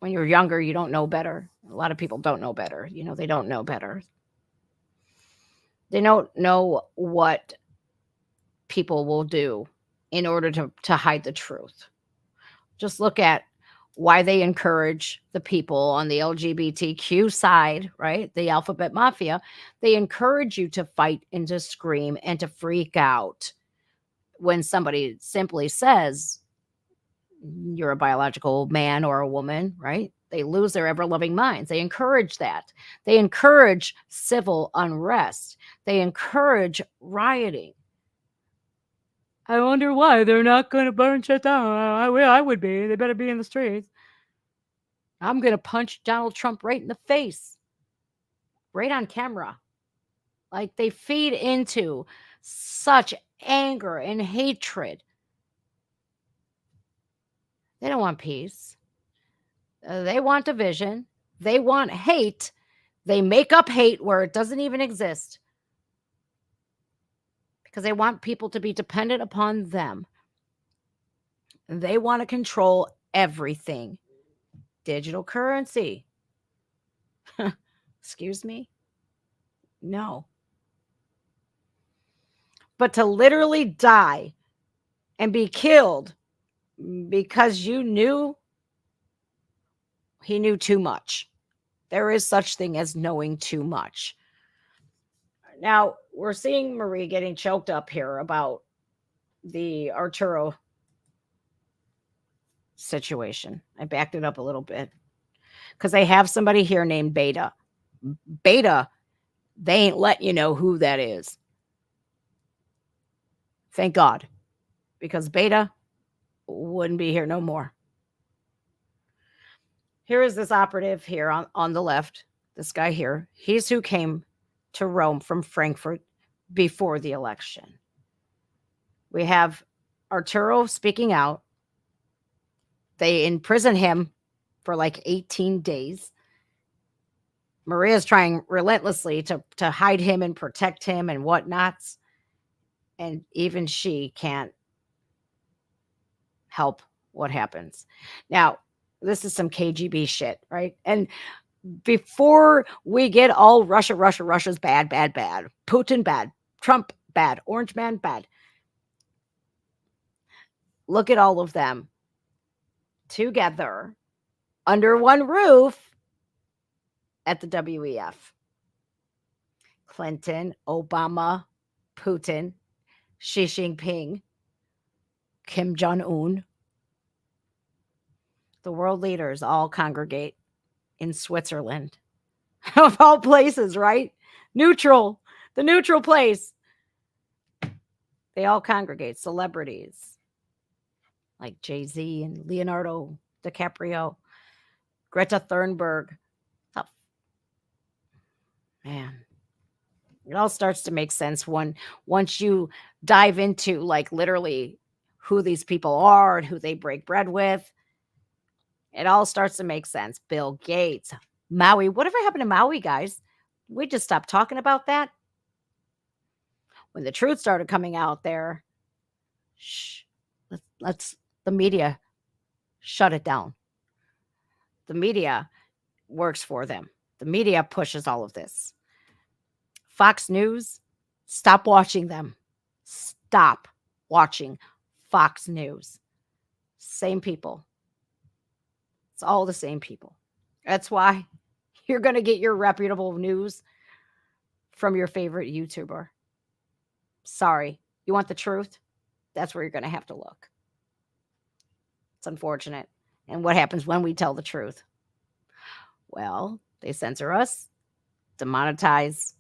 When you're younger, you don't know better. A lot of people don't know better. You know, they don't know better. They don't know what people will do in order to hide the truth. Just look at why they encourage the people on the LGBTQ side, right? The alphabet mafia. They encourage you to fight and to scream and to freak out when somebody simply says you're a biological man or a woman, right? They lose their ever-loving minds. They encourage that. They encourage civil unrest. They encourage rioting. I wonder why they're not going to burn shit down. I would be. They better be in the streets. I'm going to punch Donald Trump right in the face. Right on camera. Like they feed into such anger and hatred. They don't want peace. They want division. They want hate. They make up hate where it doesn't even exist. Because they want people to be dependent upon them. They want to control everything. Digital currency. Excuse me? No. But to literally die and be killed because you knew, he knew too much. There is such thing as knowing too much. Now, we're seeing Marie getting choked up here about the Arturo situation. I backed it up a little bit because they have somebody here named Beta. Beta, they ain't let you know who that is. Thank God, because Beta wouldn't be here no more. Here is this operative here on the left, this guy here. He's who came to Rome from Frankfurt before the election. We have Arturo speaking out. They imprison him for like 18 days. Maria's trying relentlessly to hide him and protect him and whatnots. And even she can't help what happens. Now, this is some KGB shit, right? And before we get all Russia's bad, bad, bad, Putin bad, Trump bad, Orange Man bad. Look at all of them together under one roof at the WEF. Clinton, Obama, Putin, Xi Jinping, Kim Jong-un. The world leaders all congregate in Switzerland. Of all places, right? Neutral, the neutral place. They all congregate. Celebrities like Jay-Z and Leonardo DiCaprio, Greta Thunberg. Oh, man, it all starts to make sense once you dive into like literally who these people are and who they break bread with. It all starts to make sense. Bill Gates, Maui. Whatever happened to Maui, guys? We just stopped talking about that. When the truth started coming out there, let's the media shut it down. The media works for them. The media pushes all of this. Fox News, stop watching them. Stop watching Fox News. Same people. It's all the same people. That's why you're going to get your reputable news from your favorite YouTuber. Sorry. You want the truth? That's where you're going to have to look. It's unfortunate. And what happens when we tell the truth? Well, they censor us, demonetize,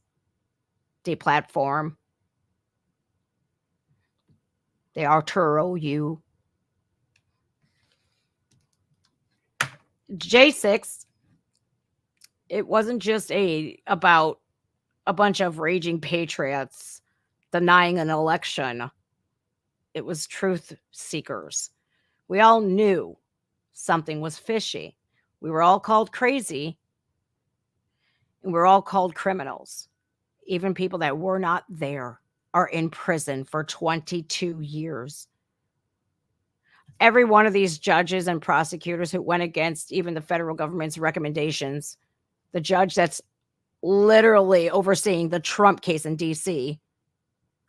deplatform. They Arturo you. J6, it wasn't just about a bunch of raging patriots denying an election. It was truth seekers. We all knew something was fishy. We were all called crazy, and we're all called criminals. Even people that were not there are in prison for 22 years. Every one of these judges and prosecutors who went against even the federal government's recommendations, the judge that's literally overseeing the Trump case in DC,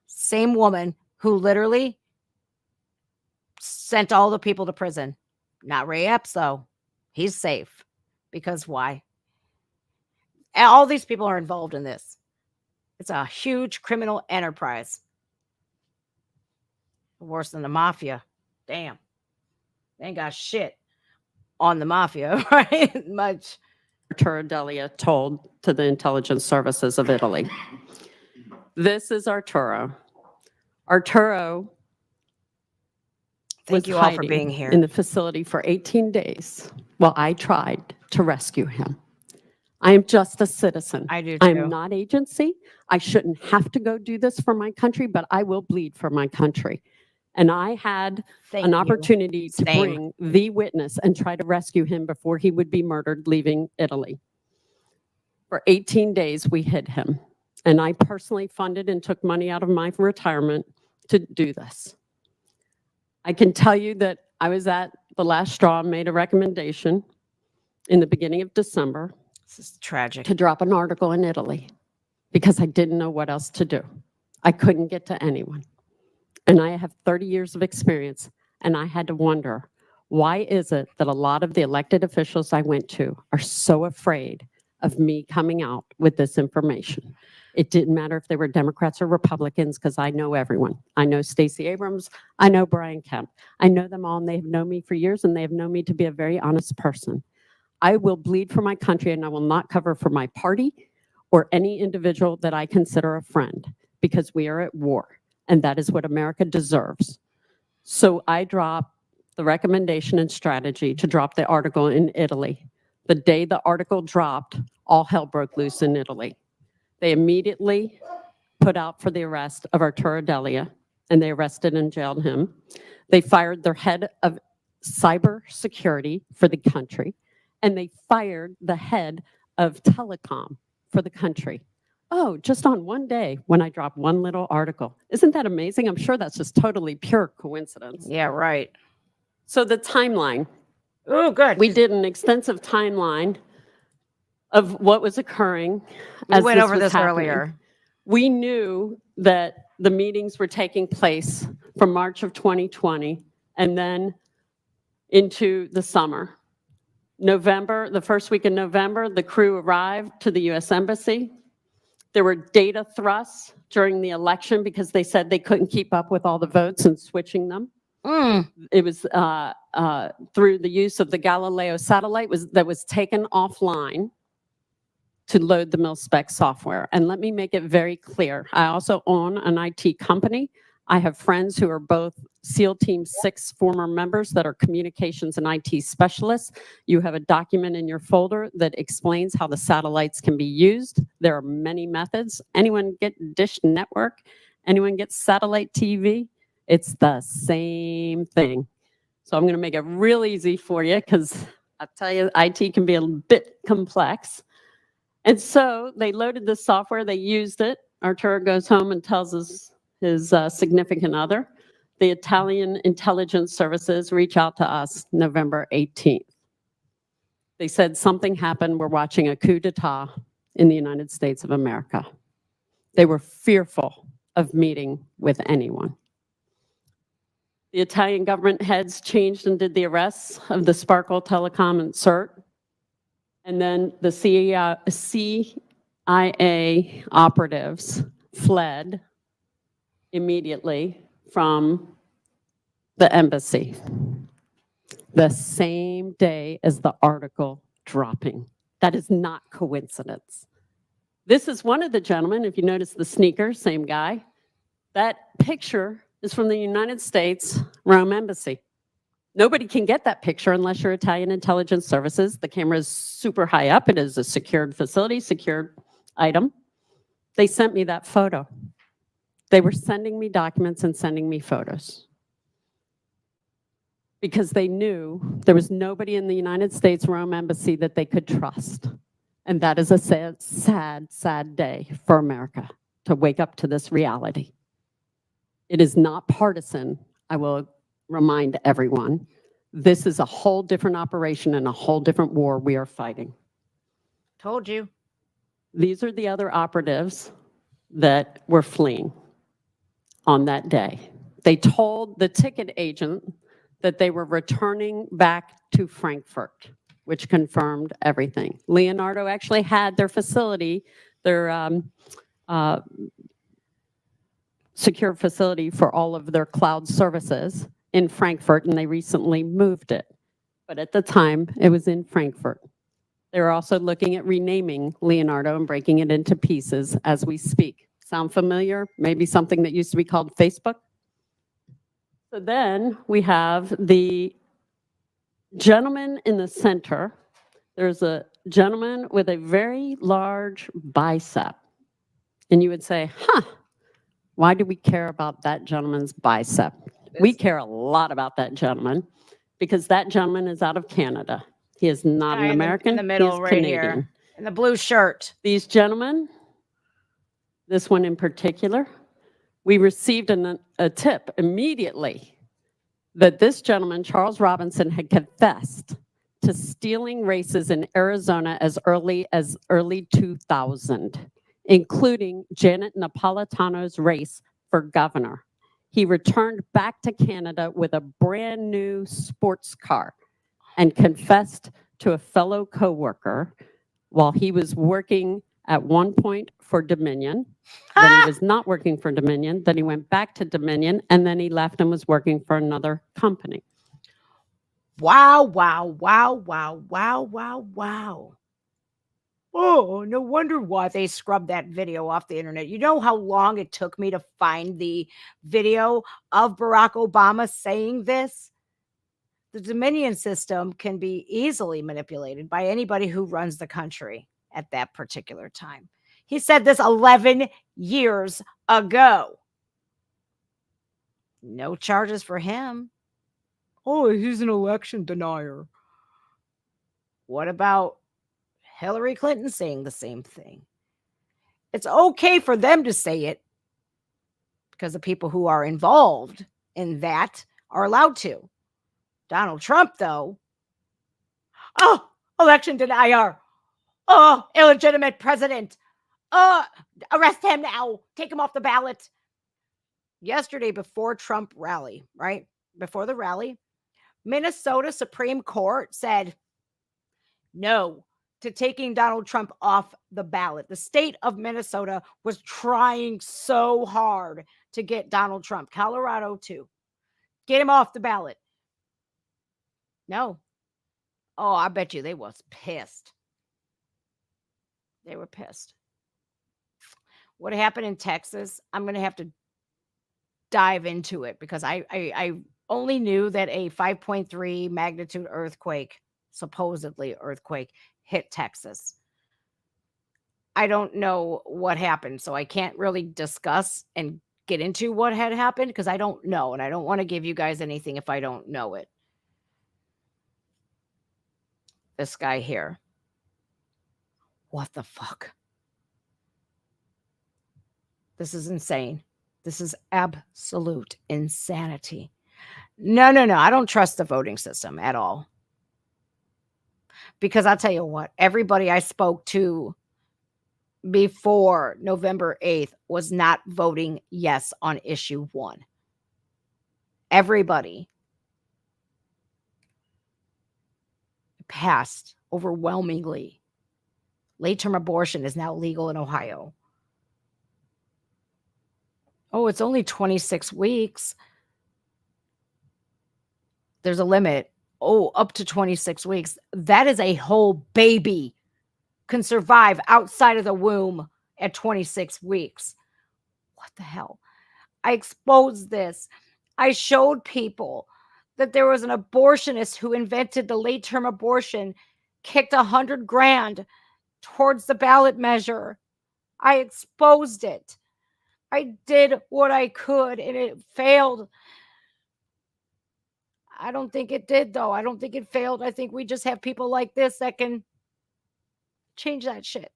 same woman who literally sent all the people to prison. Not Ray Epps, though. He's safe. Because why? All these people are involved in this. It's a huge criminal enterprise. Worse than the mafia. Damn. They ain't got shit on the mafia, right? Much. Arturo Delia told to the intelligence services of Italy. This is Arturo. Arturo Thank was you all for hiding being here. in the facility for 18 days while I tried to rescue him. I am just a citizen. I do I too. am not agency. I shouldn't have to go do this for my country, but I will bleed for my country. And I had Thank an you. opportunity to Same. bring the witness and try to rescue him before he would be murdered leaving Italy. For 18 days, we hid him. And I personally funded and took money out of my retirement to do this. I can tell you that I was at the last straw, made a recommendation in the beginning of December This is tragic. to drop an article in Italy because I didn't know what else to do. I couldn't get to anyone. And I have 30 years of experience, and I had to wonder, why is it that a lot of the elected officials I went to are so afraid of me coming out with this information? It didn't matter if they were Democrats or Republicans, because I know everyone. I know Stacey Abrams. I know Brian Kemp. I know them all, and they have known me for years, and they have known me to be a very honest person. I will bleed for my country, and I will not cover for my party or any individual that I consider a friend, because we are at war. And that is what America deserves. So I dropped the recommendation and strategy to drop the article in Italy. The day the article dropped, all hell broke loose in Italy. They immediately put out for the arrest of Arturo Delia, and they arrested and jailed him. They fired their head of cybersecurity for the country, and they fired the head of telecom for the country. Oh, just on one day when I dropped one little article. Isn't that amazing? I'm sure that's just totally pure coincidence. Yeah, right. So the timeline, Oh, good. we did an extensive timeline of what was occurring. We as went over was this happening. earlier. We knew that the meetings were taking place from March of 2020 and then into the summer. November, the first week in November, the crew arrived to the U.S. Embassy. There were data thrusts during the election because they said they couldn't keep up with all the votes and switching them. It was through the use of the Galileo satellite that was taken offline to load the mil-spec software. And let me make it very clear. I also own an IT company. I have friends who are both SEAL Team 6 former members that are communications and IT specialists. You have a document in your folder that explains how the satellites can be used. There are many methods. Anyone get Dish Network? Anyone get satellite TV? It's the same thing. So I'm going to make it real easy for you because I tell you, IT can be a bit complex. And so they loaded the software, they used it. Arturo goes home and tells his significant other. The Italian intelligence services reach out to us November 18th. They said something happened. We're watching a coup d'etat in the United States of America. They were fearful of meeting with anyone. The Italian government heads changed and did the arrests of the Sparkle Telecom and CERT. And then the CIA operatives fled immediately from the embassy the same day as the article dropping. That is not coincidence. This is one of the gentlemen, if you notice the sneakers, same guy. That picture is from the United States Rome Embassy. Nobody can get that picture unless you're Italian intelligence services. The camera is super high up. It is a secured facility, secured item. They sent me that photo. They were sending me documents and sending me photos because they knew there was nobody in the United States Rome Embassy that they could trust. And that is a sad, sad, sad day for America to wake up to this reality. It is not partisan, I will remind everyone. This is a whole different operation and a whole different war we are fighting. Told you. These are the other operatives that were fleeing on that day. They told the ticket agent that they were returning back to Frankfurt, which confirmed everything. Leonardo actually had their facility, their secure facility for all of their cloud services in Frankfurt, and they recently moved it. But at the time, it was in Frankfurt. They're also looking at renaming Leonardo and breaking it into pieces as we speak. Sound familiar? Maybe something that used to be called Facebook? So then we have the gentleman in the center. There's a gentleman with a very large bicep. And you would say, why do we care about that gentleman's bicep? We care a lot about that gentleman because that gentleman is out of Canada. He is not an American. In the middle, he is right Canadian. here, in the blue shirt. These gentlemen, this one in particular, we received a tip immediately that this gentleman, Charles Robinson, had confessed to stealing races in Arizona as early 2000, including Janet Napolitano's race for governor. He returned back to Canada with a brand new sports car and confessed to a fellow coworker while he was working at one point for Dominion. Then he was not working for Dominion. Then he went back to Dominion, and then he left and was working for another company. Wow, wow, wow, wow, wow, wow, wow. Oh, no wonder why they scrubbed that video off the internet. You know how long it took me to find the video of Barack Obama saying this? The Dominion system can be easily manipulated by anybody who runs the country at that particular time. He said this 11 years ago. No charges for him. Oh, he's an election denier. What about Hillary Clinton saying the same thing? It's okay for them to say it because the people who are involved in that are allowed to. Donald Trump, though, election denier. Oh, illegitimate president. Arrest him now. Take him off the ballot. Yesterday, before Trump rally, right? Before the rally, Minnesota Supreme Court said no to taking Donald Trump off the ballot. The state of Minnesota was trying so hard to get Donald Trump. Colorado, too. Get him off the ballot. No. Oh, I bet you they was pissed. They were pissed. What happened in Texas, I'm going to have to dive into it because I only knew that a 5.3 magnitude earthquake, supposedly earthquake, hit Texas. I don't know what happened, so I can't really discuss and get into what had happened because I don't know, and I don't want to give you guys anything if I don't know it. This guy here. What the fuck? This is insane. This is absolute insanity. No. I don't trust the voting system at all. Because I'll tell you what, everybody I spoke to before November 8th was not voting yes on issue 1. Everybody passed overwhelmingly. Late-term abortion is now legal in Ohio. Oh, it's only 26 weeks. There's a limit. Oh, up to 26 weeks. That is a whole baby can survive outside of the womb at 26 weeks. What the hell? I exposed this. I showed people that there was an abortionist who invented the late-term abortion, kicked $100,000 towards the ballot measure. I exposed it. I did what I could and it failed. I don't think it did, though. I don't think it failed. I think we just have people like this that can change that shit.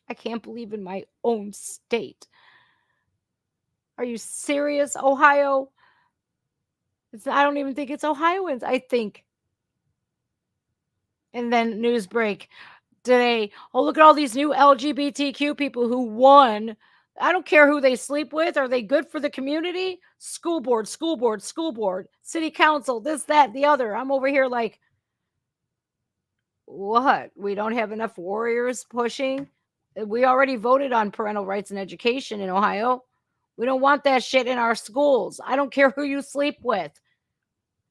I can't believe in my own state. Are you serious, Ohio? I don't even think it's Ohioans, I think. And then news break today. Oh, look at all these new LGBTQ people who won. I don't care who they sleep with. Are they good for the community? School board, city council, this, that, the other. I'm over here like, what? We don't have enough warriors pushing? We already voted on parental rights and education in Ohio. We don't want that shit in our schools. I don't care who you sleep with.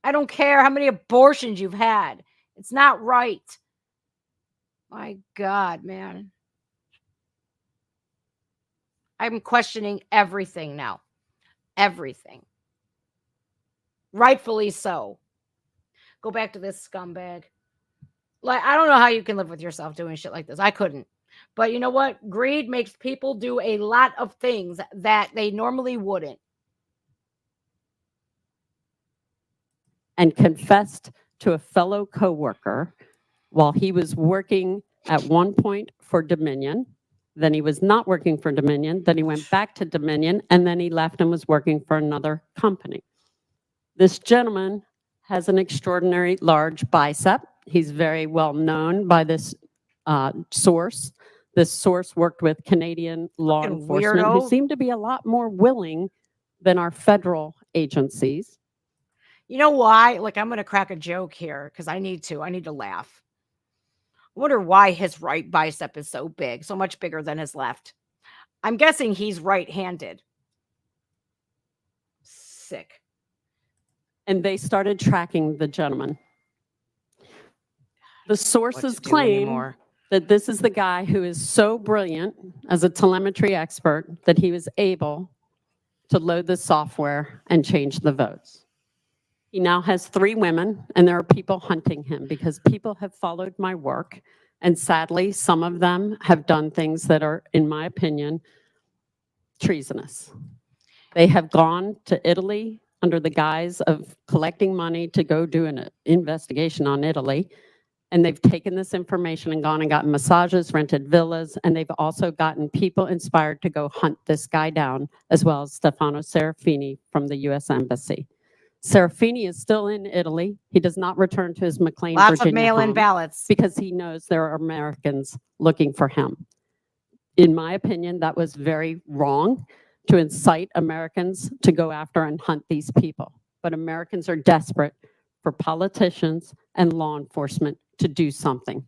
I don't care how many abortions you've had. It's not right. My God, man. I'm questioning everything now. Everything. Rightfully so. Go back to this scumbag. Like, I don't know how you can live with yourself doing shit like this. I couldn't. But you know what? Greed makes people do a lot of things that they normally wouldn't. And confessed to a fellow coworker while he was working at one point for Dominion. Then he was not working for Dominion. Then he went back to Dominion, and then he left and was working for another company. This gentleman has an extraordinary large bicep. He's very well known by this source. This source worked with Canadian law Fucking enforcement, weirdo. who seem to be a lot more willing than our federal agencies. You know why? Like, I'm going to crack a joke here because I need to laugh. I wonder why his right bicep is so big, so much bigger than his left. I'm guessing he's right-handed. Sick. And they started tracking the gentleman. The sources What to do claim anymore. that this is the guy who is so brilliant as a telemetry expert that he was able to load the software and change the votes. He now has 3 women, and there are people hunting him because people have followed my work. And sadly, some of them have done things that are, in my opinion, treasonous. They have gone to Italy under the guise of collecting money to go do an investigation on Italy. And they've taken this information and gone and gotten massages, rented villas, and they've also gotten people inspired to go hunt this guy down, as well as Stefano Serafini from the U.S. Embassy. Serafini is still in Italy. He does not return to his McLean, Lots of Virginia mail-in home ballots. because he knows there are Americans looking for him. In my opinion, that was very wrong to incite Americans to go after and hunt these people. But Americans are desperate for politicians and law enforcement to do something.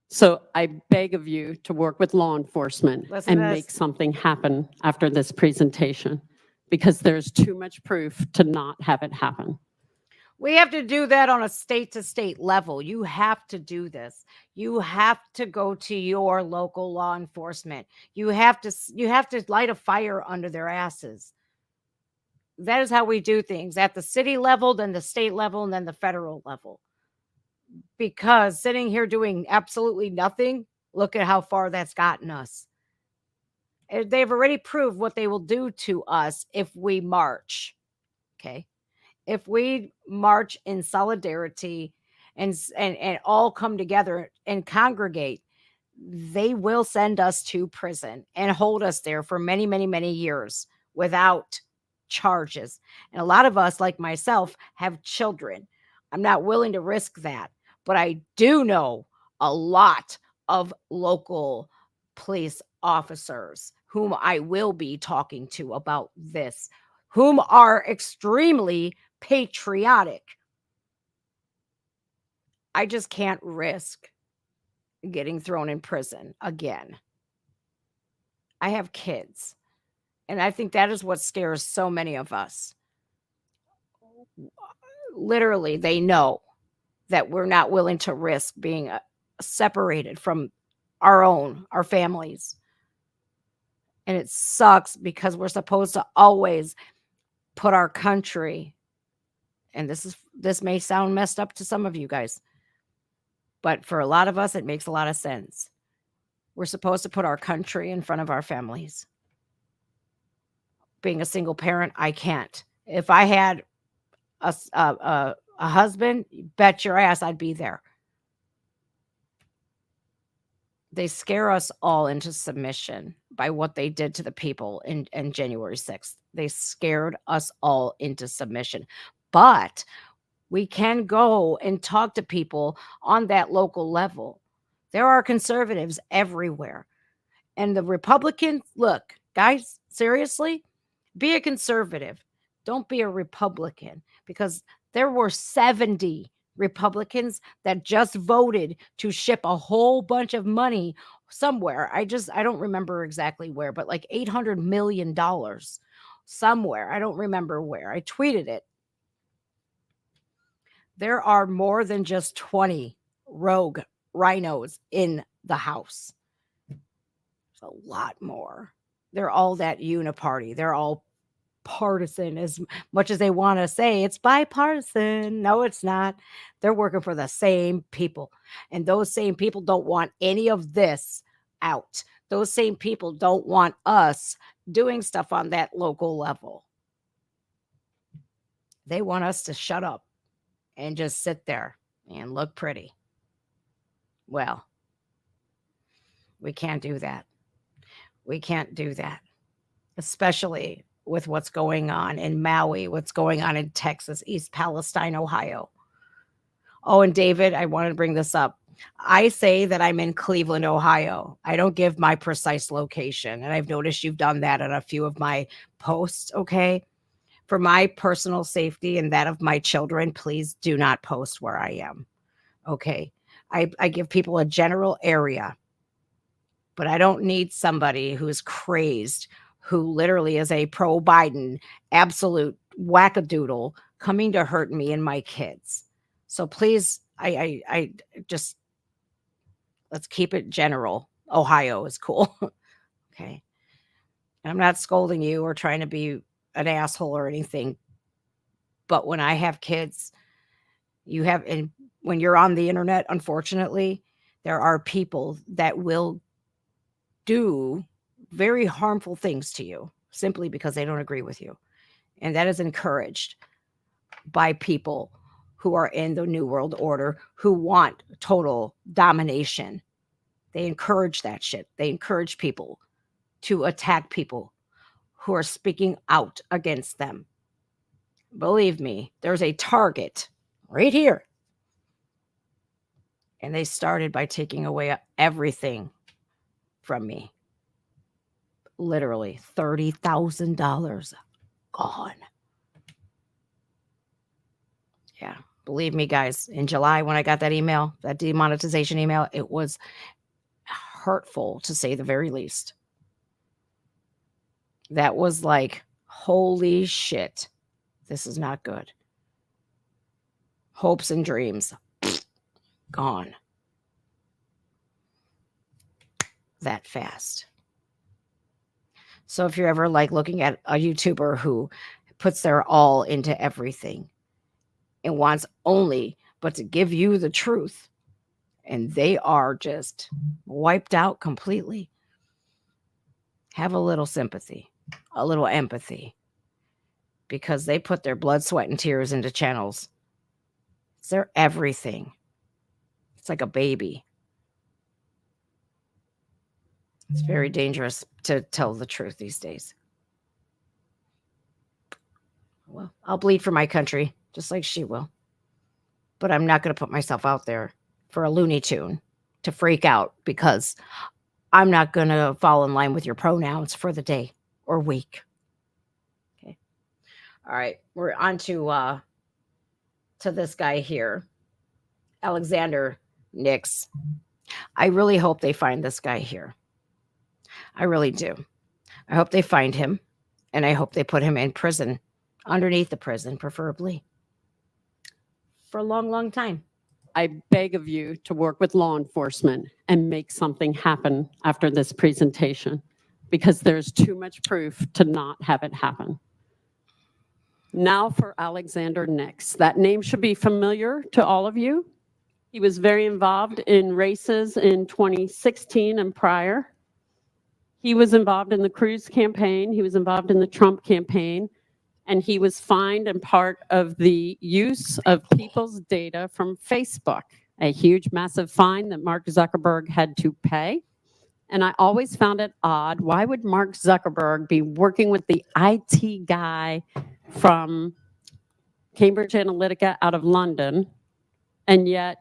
So I beg of you to work with law enforcement Listen to and this. make something happen after this presentation, because there's too much proof to not have it happen. We have to do that on a state to state level. You have to do this. You have to go to your local law enforcement. You have to light a fire under their asses. That is how we do things at the city level, then the state level, and then the federal level. Because sitting here doing absolutely nothing, look at how far that's gotten us. They've already proved what they will do to us if we march. Okay. If we march in solidarity and all come together and congregate, they will send us to prison and hold us there for many, many, many years without charges. And a lot of us, like myself, have children. I'm not willing to risk that, but I do know a lot of local police officers whom I will be talking to about this, whom are extremely patriotic. I just can't risk getting thrown in prison again. I have kids, and I think that is what scares so many of us. Literally, they know that we're not willing to risk being separated from our families. And it sucks because we're supposed to always put our country, and this may sound messed up to some of you guys, but for a lot of us, it makes a lot of sense. We're supposed to put our country in front of our families. Being a single parent, I can't. If I had a husband, bet your ass I'd be there. They scare us all into submission by what they did to the people in January 6th. They scared us all into submission. But we can go and talk to people on that local level. There are conservatives everywhere. And the Republicans, look, guys, seriously, be a conservative. Don't be a Republican, because there were 70 Republicans that just voted to ship a whole bunch of money somewhere. I don't remember exactly where, but like $800 million somewhere. I don't remember where. I tweeted it. There are more than just 20 rogue rhinos in the House. There's a lot more. They're all that uniparty. They're all partisan, as much as they want to say it's bipartisan. No, it's not. They're working for the same people. And those same people don't want any of this out. Those same people don't want us doing stuff on that local level. They want us to shut up and just sit there and look pretty. Well, we can't do that. We can't do that, especially with what's going on in Maui, what's going on in Texas, East Palestine, Ohio. Oh, and David, I wanted to bring this up. I say that I'm in Cleveland, Ohio. I don't give my precise location. And I've noticed you've done that on a few of my posts, okay? For my personal safety and that of my children, please do not post where I am, okay? I give people a general area, but I don't need somebody who's crazed, who literally is a pro-Biden, absolute wackadoodle coming to hurt me and my kids. So please, I just, let's keep it general. Ohio is cool. Okay. And I'm not scolding you or trying to be an asshole or anything. But when I have kids, and when you're on the internet, unfortunately, there are people that will do very harmful things to you simply because they don't agree with you. And that is encouraged by people who are in the New World Order, who want total domination. They encourage that shit. They encourage people to attack people who are speaking out against them. Believe me, there's a target right here. And they started by taking away everything from me. Literally $30,000 gone. Yeah, believe me, guys. In July, when I got that email, that demonetization email, it was hurtful to say the very least. That was like, holy shit, this is not good. Hopes and dreams, gone. That fast. So if you're ever like looking at a YouTuber who puts their all into everything and wants only but to give you the truth, and they are just wiped out completely, have a little sympathy, a little empathy, because they put their blood, sweat, and tears into channels. It's their everything. It's like a baby. It's very dangerous to tell the truth these days. Well, I'll bleed for my country, just like she will. But I'm not going to put myself out there for a Looney Tune to freak out, because I'm not going to fall in line with your pronouns for the day or week. Okay. All right. We're on to this guy here, Alexander Nix. I really hope they find this guy here. I really do. I hope they find him, and I hope they put him in prison, underneath the prison, preferably, for a long, long time. I beg of you to work with law enforcement and make something happen after this presentation, because there's too much proof to not have it happen. Now for Alexander Nix. That name should be familiar to all of you. He was very involved in races in 2016 and prior. He was involved in the Cruz campaign. He was involved in the Trump campaign. And he was fined and part of the use of people's data from Facebook, a huge, massive fine that Mark Zuckerberg had to pay. And I always found it odd. Why would Mark Zuckerberg be working with the IT guy from Cambridge Analytica out of London, and yet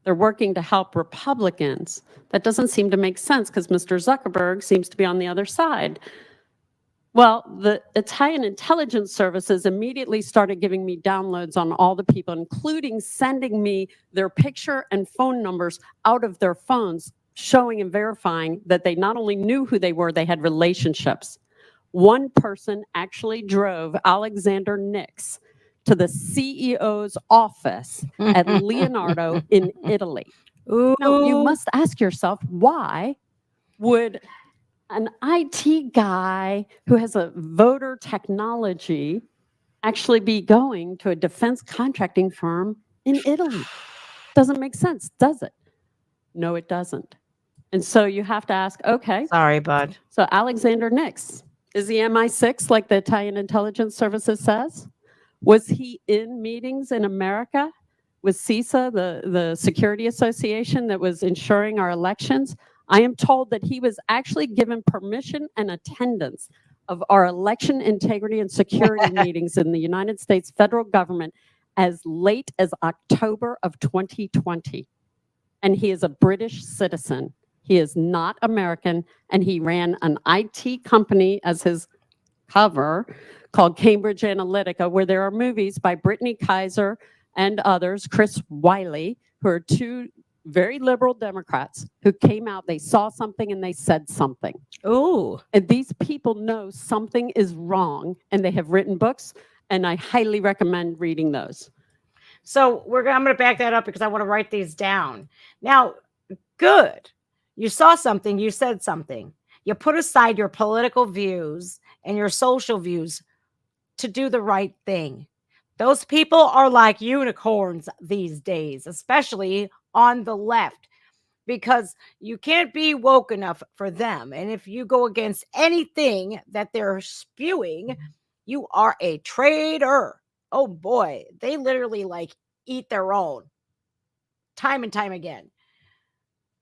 they're working to help Republicans? That doesn't seem to make sense, because Mr. Zuckerberg seems to be on the other side. Well, the Italian intelligence services immediately started giving me downloads on all the people, including sending me their picture and phone numbers out of their phones, showing and verifying that they not only knew who they were, they had relationships. One person actually drove Alexander Nix to the CEO's office at Leonardo in Italy. Ooh. Now, you must ask yourself, why would an IT guy who has a voter technology actually be going to a defense contracting firm in Italy? Doesn't make sense, does it? No, it doesn't. And so you have to ask, okay. Sorry, bud. So Alexander Nix, is he MI6 like the Italian intelligence services says? Was he in meetings in America with CISA, the security association that was ensuring our elections? I am told that he was actually given permission and attendance of our election integrity and security meetings in the United States federal government as late as October of 2020. And he is a British citizen. He is not American, and he ran an IT company as his cover called Cambridge Analytica, where there are movies by Brittany Kaiser and others, Chris Wiley, who are two very liberal Democrats who came out, they saw something and they said something. Ooh. And these people know something is wrong, and they have written books, and I highly recommend reading those. So I'm going to back that up, because I want to write these down. Now, good. You saw something, you said something. You put aside your political views and your social views to do the right thing. Those people are like unicorns these days, especially on the left, because you can't be woke enough for them. And if you go against anything that they're spewing, you are a traitor. Oh boy, they literally like eat their own time and time again.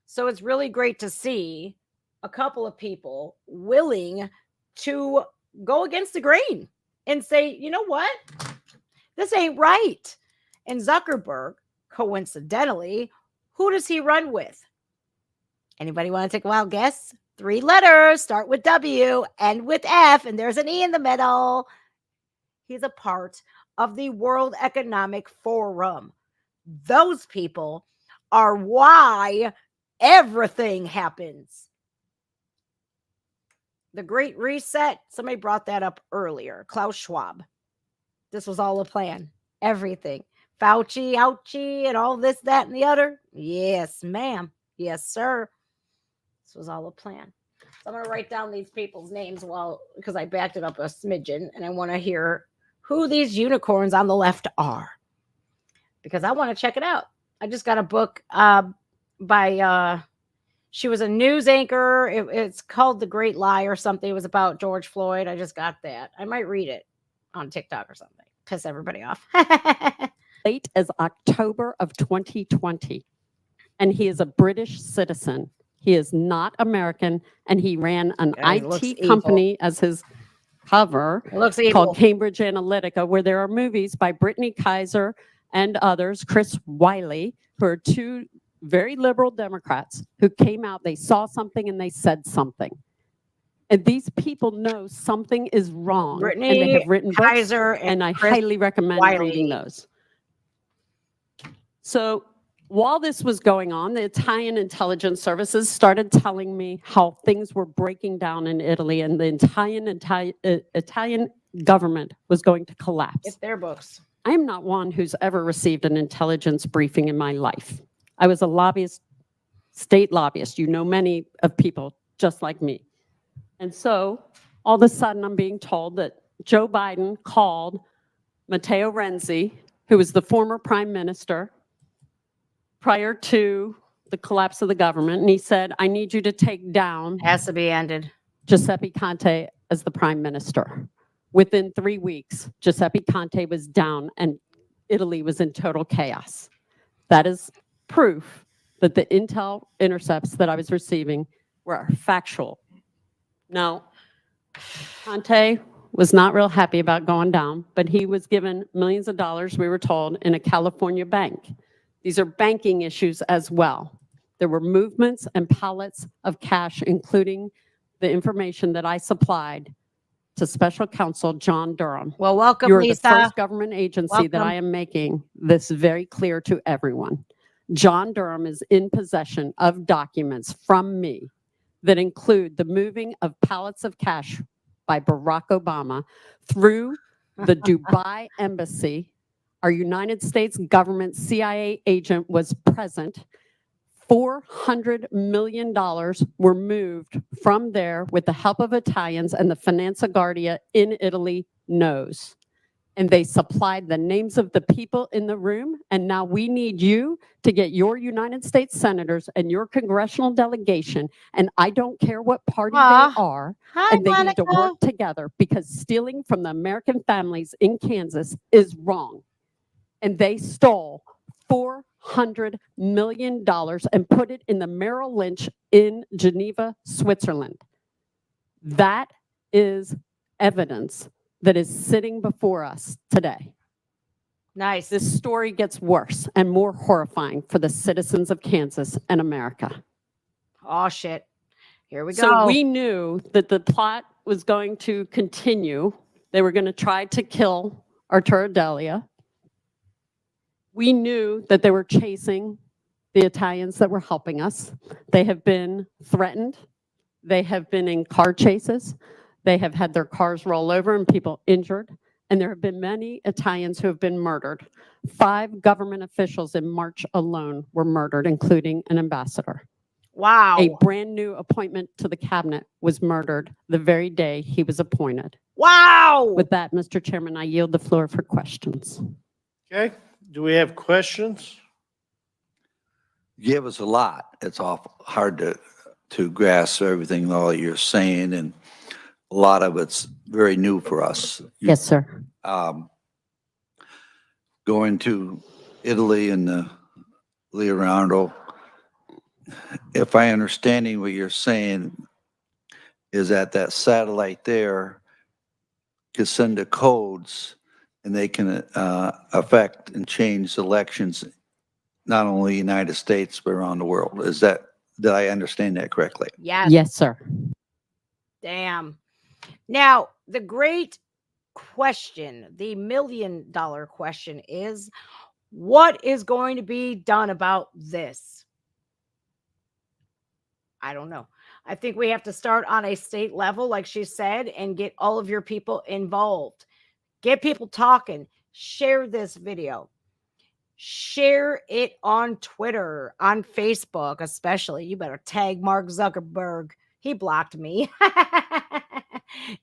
So it's really great to see a couple of people willing to go against the grain and say, you know what? This ain't right. And Zuckerberg, coincidentally, who does he run with? Anybody want to take a wild guess? 3 letters, start with W, end with F, and there's an E in the middle. He's a part of the World Economic Forum. Those people are why everything happens. The Great Reset, somebody brought that up earlier. Klaus Schwab. This was all a plan. Everything. Fauci, ouchie, and all this, that, and the other. Yes, ma'am. Yes, sir. This was all a plan. So I'm going to write down these people's names because I backed it up a smidgen, and I want to hear who these unicorns on the left are, because I want to check it out. I just got a book by she was a news anchor. It's called The Great Lie or something. It was about George Floyd. I just got that. I might read it on TikTok or something. Piss everybody off. Late as October of 2020. And he is a British citizen. He is not American. And he ran an IT company as his cover called Cambridge Analytica, where there are movies by Brittany Kaiser and others, Chris Wiley, who are 2 very liberal Democrats who came out, they saw something and they said something. And these people know something is wrong. Brittany and they have written Kaiser books, and I highly recommend reading those. So while this was going on, the Italian intelligence services started telling me how things were breaking down in Italy, and the Italian government was going to collapse. It's their books. I am not one who's ever received an intelligence briefing in my life. I was a lobbyist, state lobbyist. You know many of people just like me. And so all of a sudden I'm being told that Joe Biden called Matteo Renzi, who was the former prime minister prior to the collapse of the government, and he said, I need you to take down Has to be ended. Giuseppe Conte as the prime minister. Within 3 weeks, Giuseppe Conte was down and Italy was in total chaos. That is proof that the intel intercepts that I was receiving were factual. Now, Conte was not real happy about going down, but he was given millions of dollars, we were told, in a California bank. These are banking issues as well. There were movements and pallets of cash, including the information that I supplied to Special Counsel John Durham. Well, welcome, You're Lisa. the first government agency that I am making this very clear to everyone. John Durham is in possession of documents from me that include the moving of pallets of cash by Barack Obama through the Dubai embassy. Our United States government CIA agent was present. $400 million were moved from there with the help of Italians, and the Finanza Guardia in Italy knows. And they supplied the names of the people in the room. And now we need you to get your United States senators and your congressional delegation. And I don't care what party they are. Hi, and they Monica. need to work together, because stealing from the American families in Kansas is wrong. And they stole $400 million and put it in the Merrill Lynch in Geneva, Switzerland. That is evidence that is sitting before us today. Nice. This story gets worse and more horrifying for the citizens of Kansas and America. Oh, shit. Here we go. So we knew that the plot was going to continue. They were going to try to kill Arturo Delia. We knew that they were chasing the Italians that were helping us. They have been threatened. They have been in car chases. They have had their cars roll over and people injured. And there have been many Italians who have been murdered. 5 government officials in March alone were murdered, including an ambassador. Wow. A brand new appointment to the cabinet was murdered the very day he was appointed. Wow. With that, Mr. Chairman, I yield the floor for questions. Okay, do we have questions? You gave us a lot. It's awful hard to grasp everything all you're saying, and a lot of it's very new for us. Yes, sir. Going to Italy and the Leonardo, if I understanding what you're saying is that satellite there could send the codes and they can affect and change elections, not only in the United States, but around the world. Did I understand that correctly? Yes. Yes, sir. Damn. Now, the great question, the $1 million question is, what is going to be done about this? I don't know. I think we have to start on a state level, like she said, and get all of your people involved. Get people talking. Share this video. Share it on Twitter, on Facebook, especially. You better tag Mark Zuckerberg. He blocked me.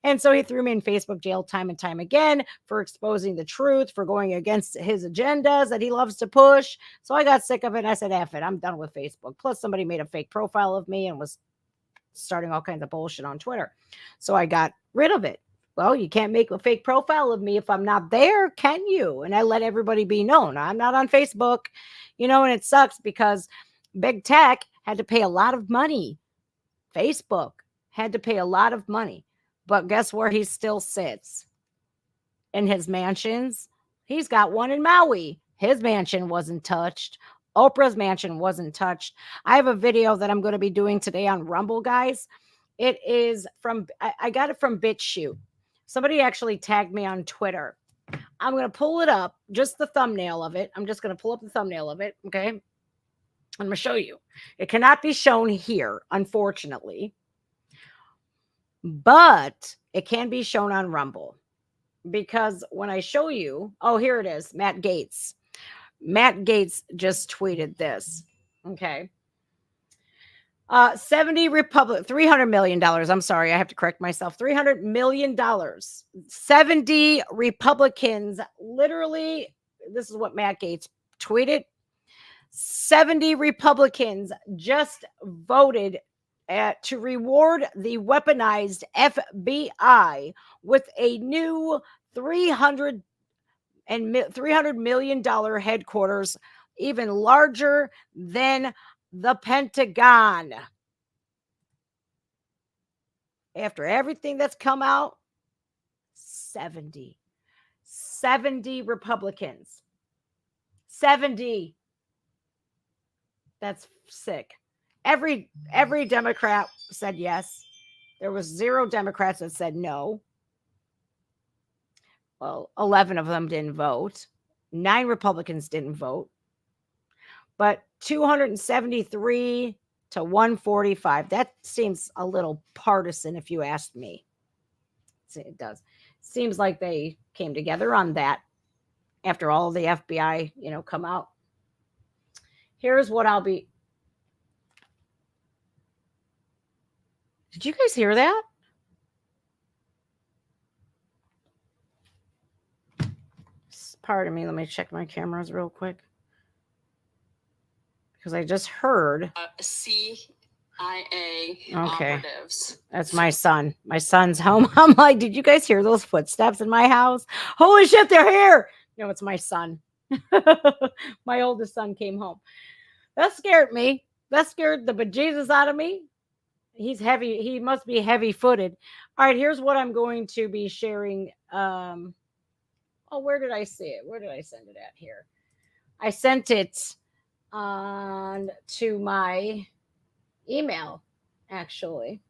And so he threw me in Facebook jail time and time again for exposing the truth, for going against his agendas that he loves to push. So I got sick of it. And I said, F it, I'm done with Facebook. Plus, somebody made a fake profile of me and was starting all kinds of bullshit on Twitter. So I got rid of it. Well, you can't make a fake profile of me if I'm not there, can you? And I let everybody be known. I'm not on Facebook, and it sucks because big tech had to pay a lot of money. Facebook had to pay a lot of money. But guess where he still sits? In his mansions. He's got one in Maui. His mansion wasn't touched. Oprah's mansion wasn't touched. I have a video that I'm going to be doing today on Rumble, guys. It is I got it from BitChute. Somebody actually tagged me on Twitter. I'm going to pull it up, just the thumbnail of it. I'm just going to pull up the thumbnail of it, okay? I'm going to show you. It cannot be shown here, unfortunately, but it can be shown on Rumble. Because when I show you, oh, here it is, Matt Gaetz. Matt Gaetz just tweeted this, okay? $300 million. I'm sorry, I have to correct myself. $300 million. 70 Republicans, literally, this is what Matt Gaetz tweeted. 70 Republicans just voted to reward the weaponized FBI with a new $300 million headquarters, even larger than the Pentagon. After everything that's come out, 70 Republicans. 70. That's sick. Every Democrat said yes. There was 0 Democrats that said no. Well, 11 of them didn't vote. 9 Republicans didn't vote. But 273 to 145, that seems a little partisan if you asked me. It does. Seems like they came together on that after all the FBI, come out. Here's what I'll be. Did you guys hear that? Pardon me. Let me check my cameras real quick. Because I just heard. CIA Okay. operatives. That's my son. My son's home. I'm like, did you guys hear those footsteps in my house? Holy shit, they're here. No, it's my son. My oldest son came home. That scared me. That scared the bejesus out of me. He's heavy. He must be heavy-footed. All right, here's what I'm going to be sharing. Where did I see it? Where did I send it at here? I sent it on to my email, actually.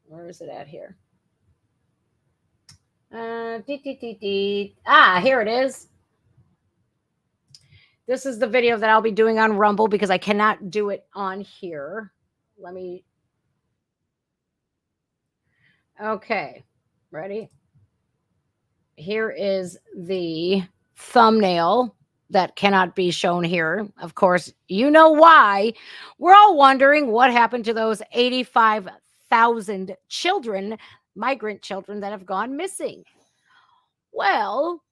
Where is it at here? Here it is. This is the video that I'll be doing on Rumble because I cannot do it on here. Okay, ready? Here is the thumbnail that cannot be shown here. Of course, you know why. We're all wondering what happened to those 85,000 children, migrant children that have gone missing. Well,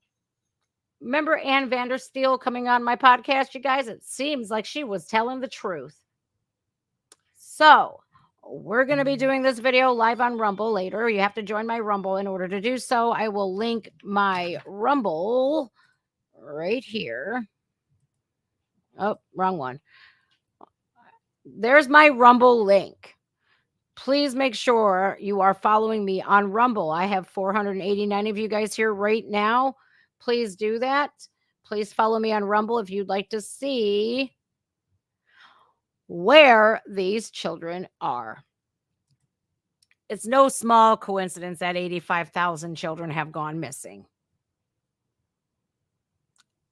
remember Ann Vandersteel coming on my podcast, you guys? It seems like she was telling the truth. So we're going to be doing this video live on Rumble later. You have to join my Rumble in order to do so. I will link my Rumble right here. Oh, wrong one. There's my Rumble link. Please make sure you are following me on Rumble. I have 489 of you guys here right now. please do that. Please follow me on Rumble if you'd like to see where these children are. It's no small coincidence that 85,000 children have gone missing.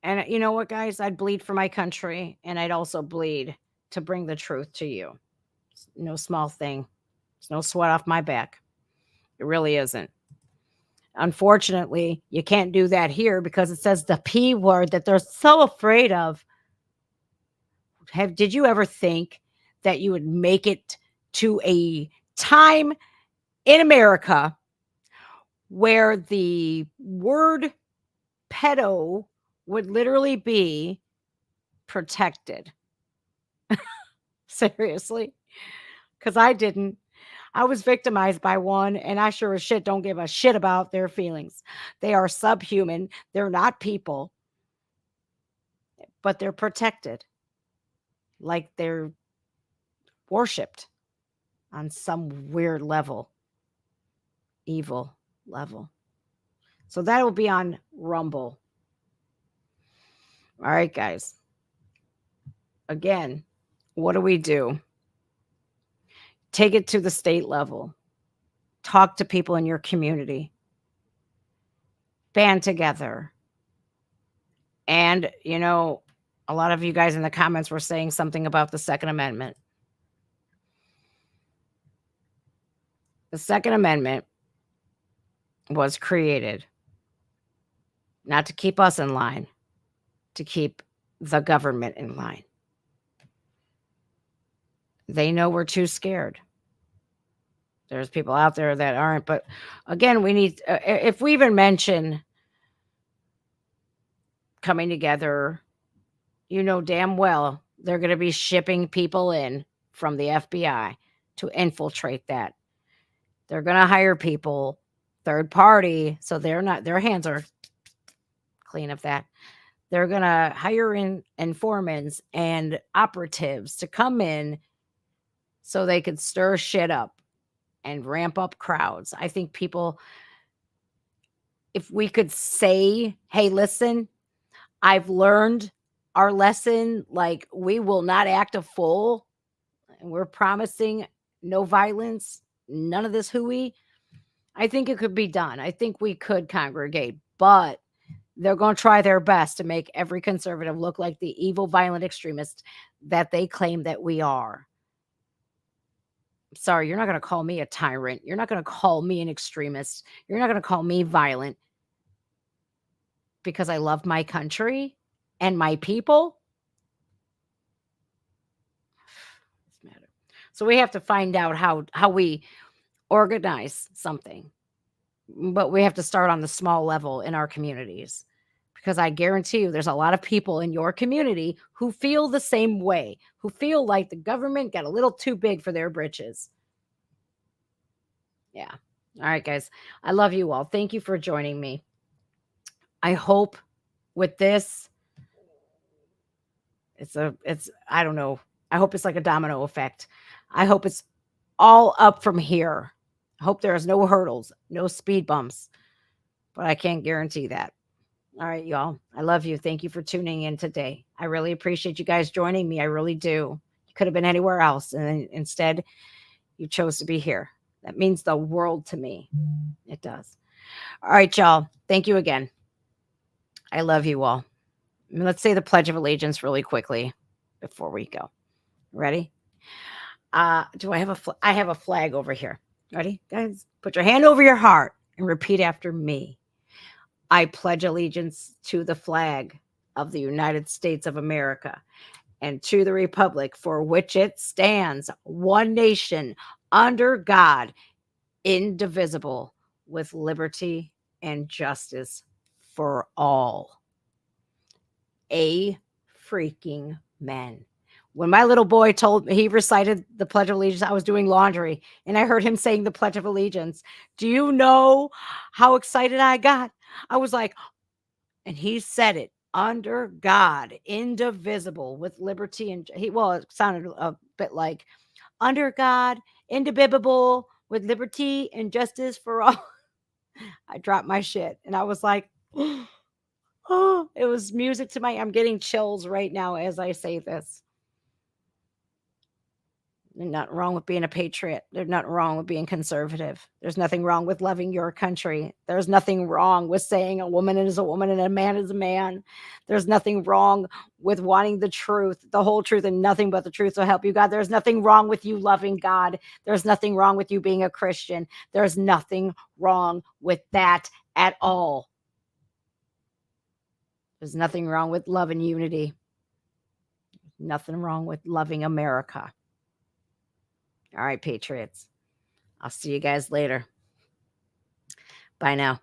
And you know what, guys? I'd bleed for my country, and I'd also bleed to bring the truth to you. It's no small thing. It's no sweat off my back. It really isn't. Unfortunately, you can't do that here because it says the P word that they're so afraid of. Did you ever think that you would make it to a time in America where the word pedo would literally be protected? Seriously? Because I didn't. I was victimized by one, and I sure as shit don't give a shit about their feelings. They are subhuman. They're not people, but they're protected. Like they're worshipped on some weird level, evil level. So that will be on Rumble. All right, guys. Again, what do? Take it to the state level. Talk to people in your community. Band together. And, you know, a lot of you guys in the comments were saying something about the Second Amendment. The Second Amendment was created not to keep us in line, to keep the government in line. They know we're too scared. There's people out there that aren't. But again, we need, if we even mention coming together, you know damn well they're going to be shipping people in from the FBI to infiltrate that. They're going to hire people, third party, so they're not, their hands are clean of that. They're going to hire in informants and operatives to come in so they could stir shit up and ramp up crowds. I think people, if we could say, hey, listen, I've learned our lesson, like we will not act a fool, and we're promising no violence, none of this hooey. I think it could be done. I think we could congregate, but they're going to try their best to make every conservative look like the evil, violent extremists that they claim that we are. Sorry, you're not going to call me a tyrant. You're not going to call me an extremist. You're not going to call me violent because I love my country and my people. So we have to find out how we organize something. But we have to start on the small level in our communities, because I guarantee you there's a lot of people in your community who feel the same way, who feel like the government got a little too big for their britches. Yeah. All right, guys. I love you all. Thank you for joining me. I hope with this, I don't know. I hope it's like a domino effect. I hope it's all up from here. I hope there's no hurdles, no speed bumps, but I can't guarantee that. All right, y'all. I love you. Thank you for tuning in today. I really appreciate you guys joining me. I really do. You could have been anywhere else, and instead you chose to be here. That means the world to me. It does. All right, y'all. Thank you again. I love you all. Let's say the Pledge of Allegiance really quickly before we go. Ready? Do I have I have a flag over here. Ready, guys? Put your hand over your heart and repeat after me. I pledge allegiance to the flag of the United States of America and to the republic for which it stands, one nation, under God, indivisible, with liberty and justice for all. A freaking men. When my little boy told me, he recited the Pledge of Allegiance, I was doing laundry and I heard him saying the Pledge of Allegiance. Do you know how excited I got? I was like, and he said it, under God, indivisible, with liberty and it sounded a bit like under God, indivisible, with liberty and justice for all. I dropped my shit and I was like, Oh, it was music to I'm getting chills right now as I say this. There's nothing wrong with being a patriot. There's nothing wrong with being conservative. There's nothing wrong with loving your country. There's nothing wrong with saying a woman is a woman and a man is a man. There's nothing wrong with wanting the truth, the whole truth, and nothing but the truth will help you, God. There's nothing wrong with you loving God. There's nothing wrong with you being a Christian. There's nothing wrong with that at all. There's nothing wrong with love and unity. Nothing wrong with loving America. All right, Patriots. I'll see you guys later. Bye now.